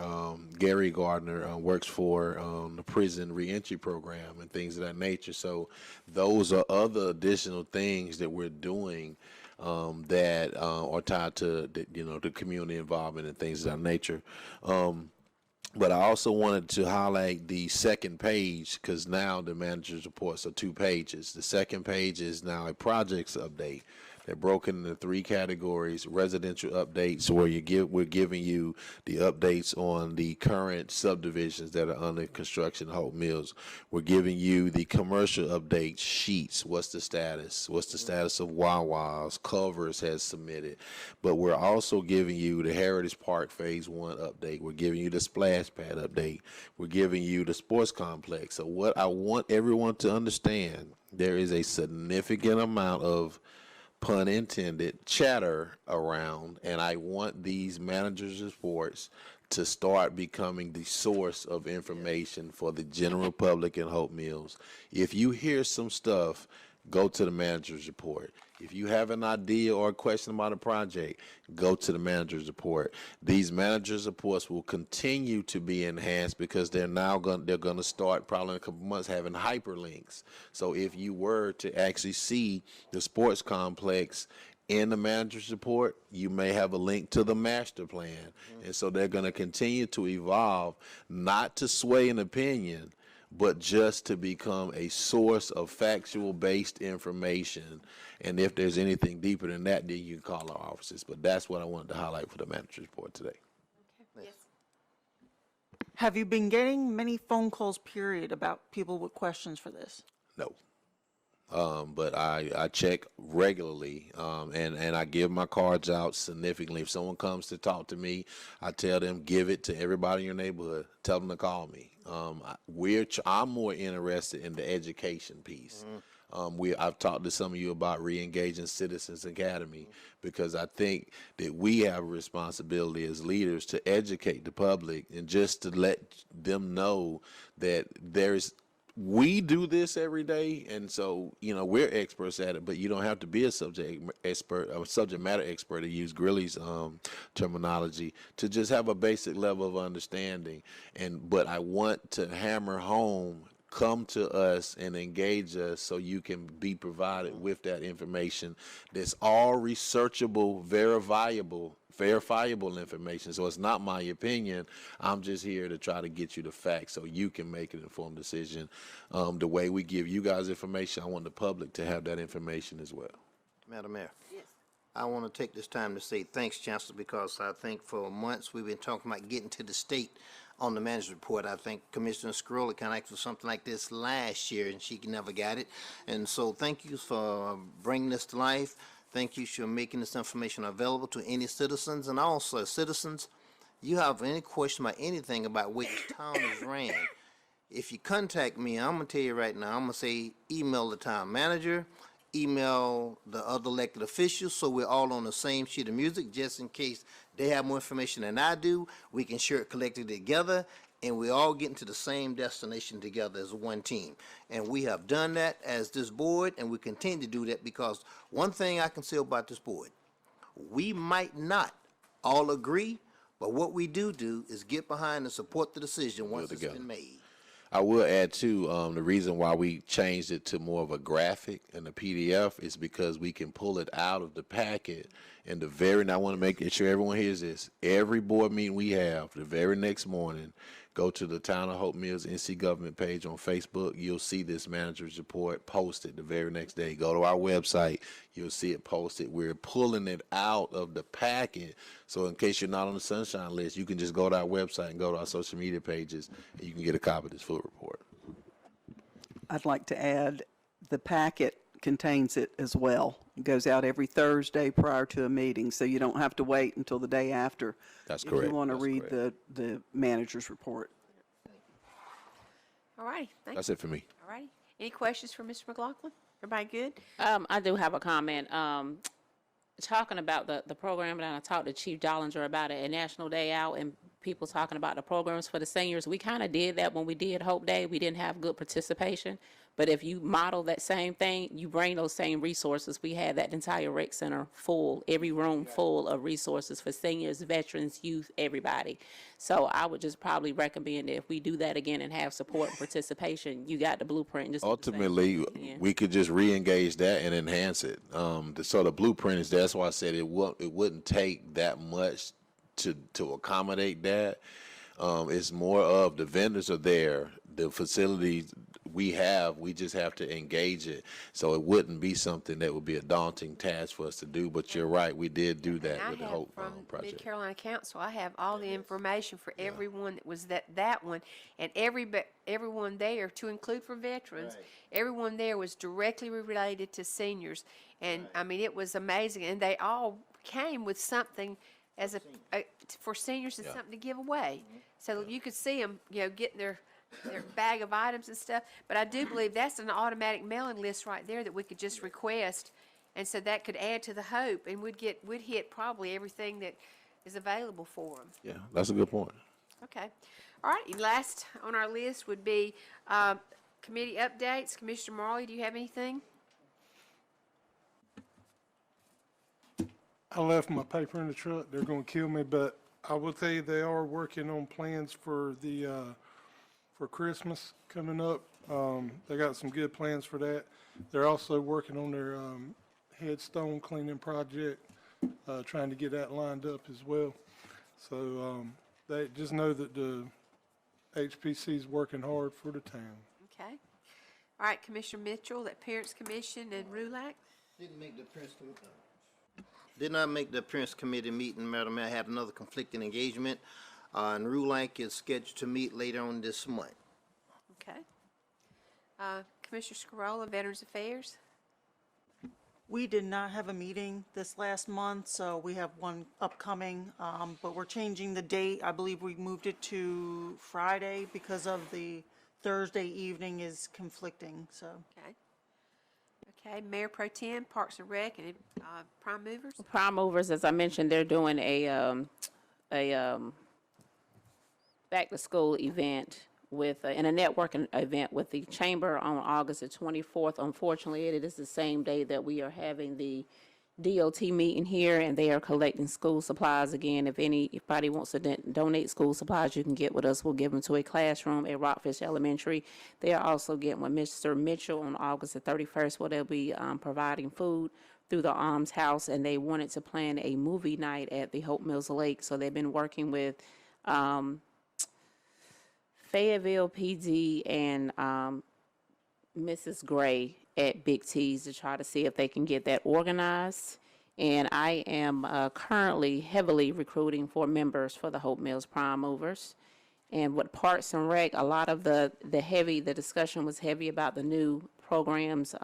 Gary Gardner, works for the prison reentry program and things of that nature. So those are other additional things that we're doing that are tied to the community involvement and things of that nature. But I also wanted to highlight the second page, because now the manager's reports are 2 pages. The second page is now a projects update. They're broken into 3 categories: residential updates, where we're giving you the updates on the current subdivisions that are under construction at Hope Mills. We're giving you the commercial update sheets. What's the status? What's the status of Wawa's? Culver's has submitted. But we're also giving you the Heritage Park Phase 1 update. We're giving you the splash pad update. We're giving you the sports complex. So what I want everyone to understand, there is a significant amount of, pun intended, chatter around, and I want these managers' reports to start becoming the source of information for the general public in Hope Mills. If you hear some stuff, go to the manager's report. If you have an idea or a question about a project, go to the manager's report. These managers' reports will continue to be enhanced, because they're going to start probably in a couple months having hyperlinks. So if you were to actually see the sports complex in the manager's report, you may have a link to the master plan. And so they're going to continue to evolve, not to sway an opinion, but just to become a source of factual-based information. And if there's anything deeper than that, then you can call our offices. But that's what I wanted to highlight for the manager's report today. Have you been getting many phone calls, period, about people with questions for this? No. But I check regularly, and I give my cards out significantly. If someone comes to talk to me, I tell them, give it to everybody in your neighborhood. Tell them to call me. I'm more interested in the education piece. I've talked to some of you about re-engaging Citizens Academy, because I think that we have a responsibility as leaders to educate the public and just to let them know that we do this every day, and so we're experts at it. But you don't have to be a subject matter expert, to use Greeley's terminology, to just have a basic level of understanding. But I want to hammer home, come to us and engage us, so you can be provided with that information that's all researchable, verifiable information. So it's not my opinion. I'm just here to try to get you the facts so you can make an informed decision. The way we give you guys information, I want the public to have that information as well. Madam Mayor. Yes. I want to take this time to say thanks, Chancellor, because I think for months we've been talking about getting to the state on the manager's report. I think Commissioner Skrola kind of asked for something like this last year, and she never got it. And so thank you for bringing this to life. Thank you for making this information available to any citizens. And also, citizens, you have any question about anything about which town is ran, if you contact me, I'm going to tell you right now, I'm going to say email the town manager, email the other elected officials, so we're all on the same sheet of music, just in case they have more information than I do. We can share it collectively together, and we all getting to the same destination together as one team. And we have done that as this board, and we continue to do that, because one thing I can say about this board, we might not all agree, but what we do is get behind and support the decision once it's been made. I will add too, the reason why we changed it to more of a graphic and a PDF is because we can pull it out of the packet, and and I want to make sure everyone hears this, every board meeting we have, the very next morning, Go to the Town of Hope Mills NC Government page on Facebook. You'll see this manager's report posted the very next day. Go to our website. You'll see it posted. We're pulling it out of the packet. So in case you're not on the Sunshine list, you can just go to our website and go to our social media pages, and you can get a copy of this full report. I'd like to add, the packet contains it as well. It goes out every Thursday prior to a meeting, so you don't have to wait until the day after. That's if correct. you want to That's read correct. the manager's report. All righty, thank you. That's it for me. All righty. Any questions for Mr. McLaughlin? Everybody good? I do have a comment. Talking about the program, and I talked to Chief Dollinger about it, a National Day Out, and people talking about the programs for the seniors. We kind of did that when we did Hope Day. We didn't have good participation. But if you model that same thing, you bring those same resources. We had that entire rec center full, every room full of resources for seniors, veterans, youth, everybody. So I would just probably recommend that if we do that again and have support and participation, you got the blueprint. Just Ultimately, we could just re-engage that and enhance it. So the blueprint is, that's why I said it wouldn't take that much to accommodate that. It's more of the vendors are there, the facilities we just have to engage it. So it wouldn't be something that would be a daunting task for us to do. But you're right, we did do that with the Hope From project. Mid-Carolina Council, I have all the information for everyone that was that one, and everyone there, to include for veterans, everyone there was directly related to seniors. And, I mean, it was amazing, and they all came with something as for seniors and something to give away. So you could see them, getting their bag of items and stuff. But I do believe that's an automatic mailing list right there that we could just request. And so that could add to the Hope, and we'd hit probably everything that is available for them. Yeah, that's a good point. Okay. All right. And last on our list would be committee updates. Commissioner Marley, do you have anything? I left my paper in the truck. They're going to kill me, but I will tell you they are working on plans for for Christmas coming up. They got some good plans for that. They're also working on their headstone cleaning project, trying to get that lined up as well. So they just know that the HPC is working hard for the town. Okay. All right, Commissioner Mitchell, that Parents Commission and RULAC. Did not make the appearance committee meeting, Madam Mayor. I had another conflicting engagement, and RULAC is scheduled to meet later on this month. Okay. Commissioner Scarola, Veterans Affairs. We did not have a meeting this last month, so we have one upcoming, but we're changing the date. I believe we moved it to Friday because of the Thursday evening is conflicting, so. Okay. Okay, Mayor Pro Tem, Parks and Rec, and Prime Movers. Prime Movers, as I mentioned, they're doing a back-to-school event and a networking event with the Chamber on August the 24th. Unfortunately, it is the same day that we are having the DOT meeting here, and they are collecting school supplies again. If anybody wants to donate school supplies, you can get with us. We'll give them to a classroom at Rockfish Elementary. They are also getting with Mr. Mitchell on August the 31st, where they'll be providing food through the Alms House, and they wanted to plan a movie night at the Hope Mills Lake. So they've been working with Fayetteville PD and Mrs. Gray at Big T's to try to see if they can get that organized. And I am currently heavily recruiting for members for the Hope Mills Prime Movers. And with Parks and Rec, a lot of the discussion was heavy about the new programs,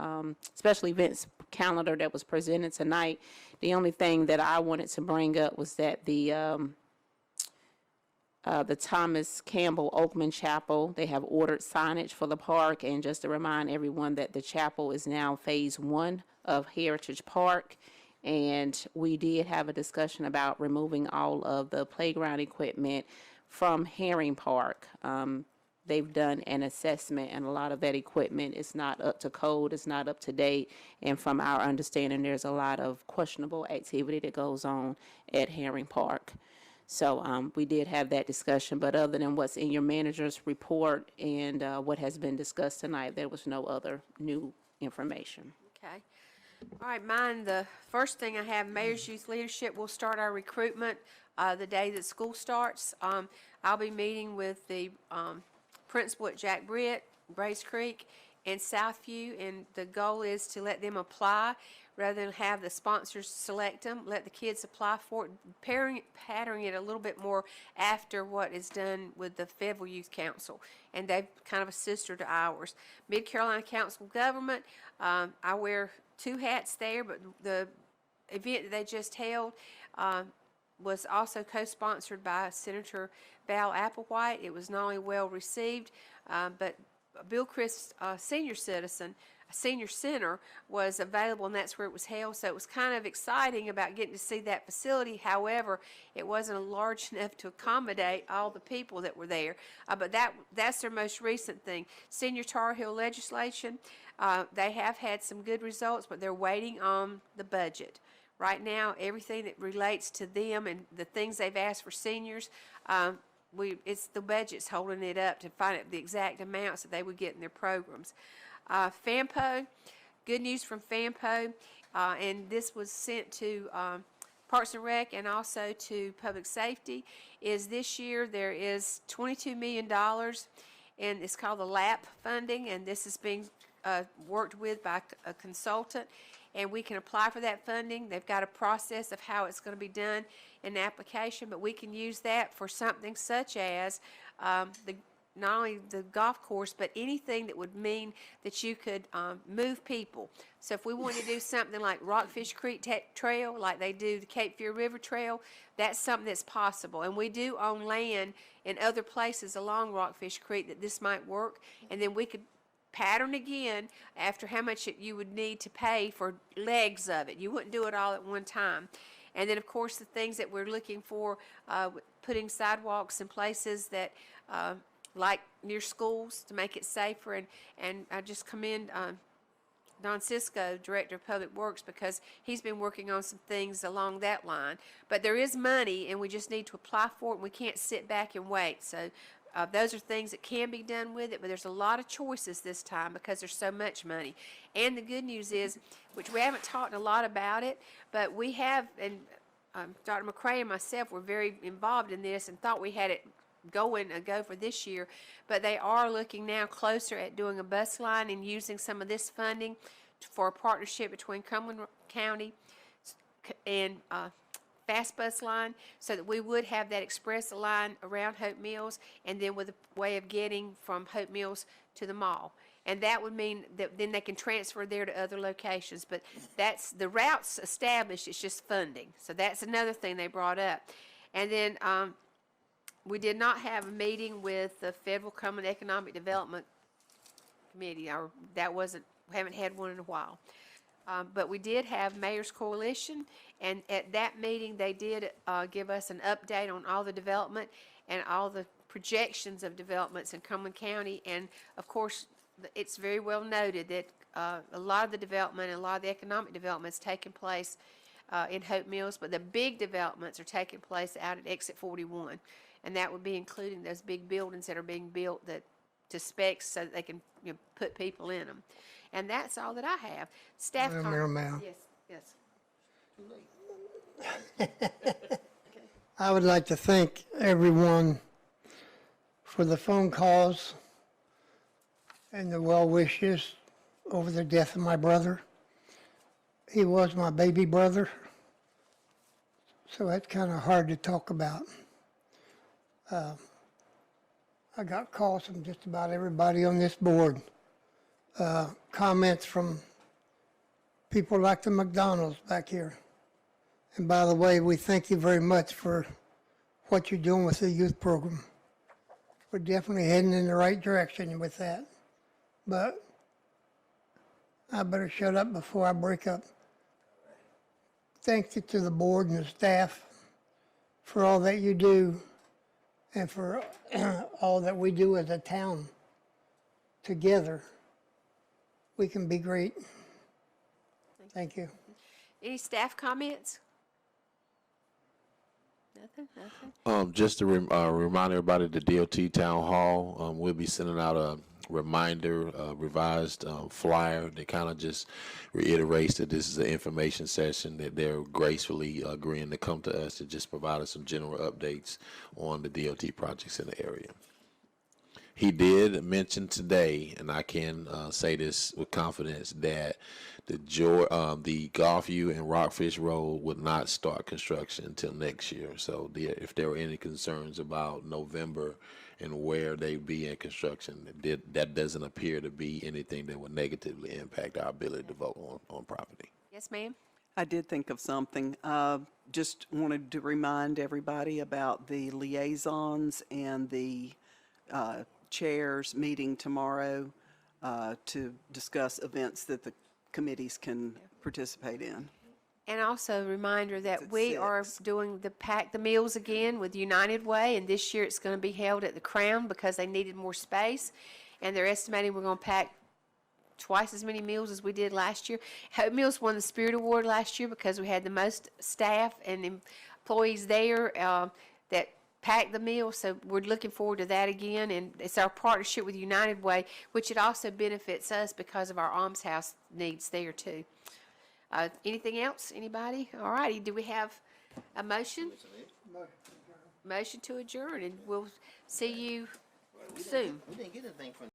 special events calendar that was presented tonight. The only thing that I wanted to bring up was that the Thomas Campbell Oakman Chapel, they have ordered signage for the park. And just to remind everyone that the chapel is now phase 1 of Heritage Park. And we did have a discussion about removing all of the playground equipment from Herring Park. They've done an assessment, and a lot of that equipment is not up to code, it's not up to date. And from our understanding, there's a lot of questionable activity that goes on at Herring Park. So we did have that discussion, but other than what's in your manager's report and what has been discussed tonight, there was no other new information. Okay. All right, the first thing I have, Mayor's Youth Leadership will start our recruitment the day that school starts. I'll be meeting with the principal at Jack Britt, Brace Creek, and Southview, and the goal is to let them apply rather than have the sponsors select them. Let the kids apply for it, patterning it a little bit more after what is done with the Fayetteville Youth Council, and they've kind of a sister to ours. Mid-Carolina Council of Government, I wear two hats there, but the event that they just held was also co-sponsored by Senator Val Applewhite. It was not only well received, but Bill Chris Senior Center was available, and that's where it was held. So it was kind of exciting about getting to see that facility. However, it wasn't large enough to accommodate all the people that were there. But that's their most recent thing. Senior Tar Heel legislation, they have had some good results, but they're waiting on the budget. Right now, everything that relates to them and the things they've asked for seniors, it's the budget's holding it up to find out the exact amounts that they would get in their programs. FAMPO, good news from FAMPO, and this was sent to Parks and Rec and also to Public Safety, is this year there is $22 million, and it's called the LAP funding, and this is being worked with by a consultant, and we can apply for that funding. They've got a process of how it's going to be done in the application, but we can use that for something such as not only the golf course, but anything that would mean that you could move people. So if we want to do something like Rockfish Creek Trail, like they do the Cape Fear River Trail, that's something that's possible. And we do own land in other places along Rockfish Creek that this might work, and then we could pattern again after how much you would need to pay for legs of it. You wouldn't do it all at one time. And then, of course, the things that we're looking for, putting sidewalks in places that like near schools to make it safer. And I just commend Don Cisco, Director of Public Works, because he's been working on some things along that line. But there is money, and we just need to apply for it, and we can't sit back and wait. So those are things that can be done with it, but there's a lot of choices this time because there's so much money. And the good news is, which we haven't talked a lot about it, but we have, and Dr. McCray and myself were very involved in this and thought we had it go for this year, but they are looking now closer at doing a bus line and using some of this funding for a partnership between Cumberland County and Fast Bus Line, so that we would have that express line around Hope Mills, and then with a way of getting from Hope Mills to the mall. And that would mean that then they can transfer there to other locations. But that's the routes established, it's just funding. So that's another thing they brought up. And then we did not have a meeting with the Federal Common Economic Development Committee, or we haven't had one in a while. But we did have Mayor's Coalition, and at that meeting, they did give us an update on all the development and all the projections of developments in Cumberland County. And of course, it's very well noted that a lot of the development and a lot of the economic development is taking place in Hope Mills, but the big developments are taking place out at Exit 41. And that would be including those big buildings that are being built to specs so that they can put people in them. And that's all that I have. Staff comments. Yes. I would like to thank everyone for the phone calls and the well wishes over the death of my brother. He was my baby brother, so that's kind of hard to talk about. I got calls from just about everybody on this board. Comments from people like the McDonald's back here. And by the way, we thank you very much for what you're doing with the youth program. We're definitely heading in the right direction with that. But I better shut up before I break up. Thank you to the board and the staff for all that you do and for all that we do as a town together. We can be great. Thank you. Any staff comments? Nothing? Just to remind everybody, the DOT Town Hall, we'll be sending out reminder, revised flyer that kind of just reiterates that this is an information session, that they're gracefully agreeing to come to us to just provide us some general updates on the DOT projects in the area. He did mention today, and I can say this with confidence, that the Golfview and Rockfish Road would not start construction until next year. So if there were any concerns about November and where they'd be in construction, that doesn't appear to be anything that would negatively impact our ability to vote on property. Yes, ma'am? I did think of something. Just wanted to remind everybody about the liaisons and the chairs meeting tomorrow to discuss events that the committees can participate in. And also a reminder that we are doing the Pack the Meals again with United Way, and this year it's going to be held at the Crown because they needed more space, and they're estimating we're going to pack twice as many meals as we did last year. Hope Meals won the Spirit Award last year because we had the most staff and employees there that packed the meal, so we're looking forward to that again, and it's our partnership with United Way, which it also benefits us because of our alms house needs there too. Anything else? Anybody? All righty. Do we have a motion? Motion to adjourn, and we'll see you soon. We didn't get anything from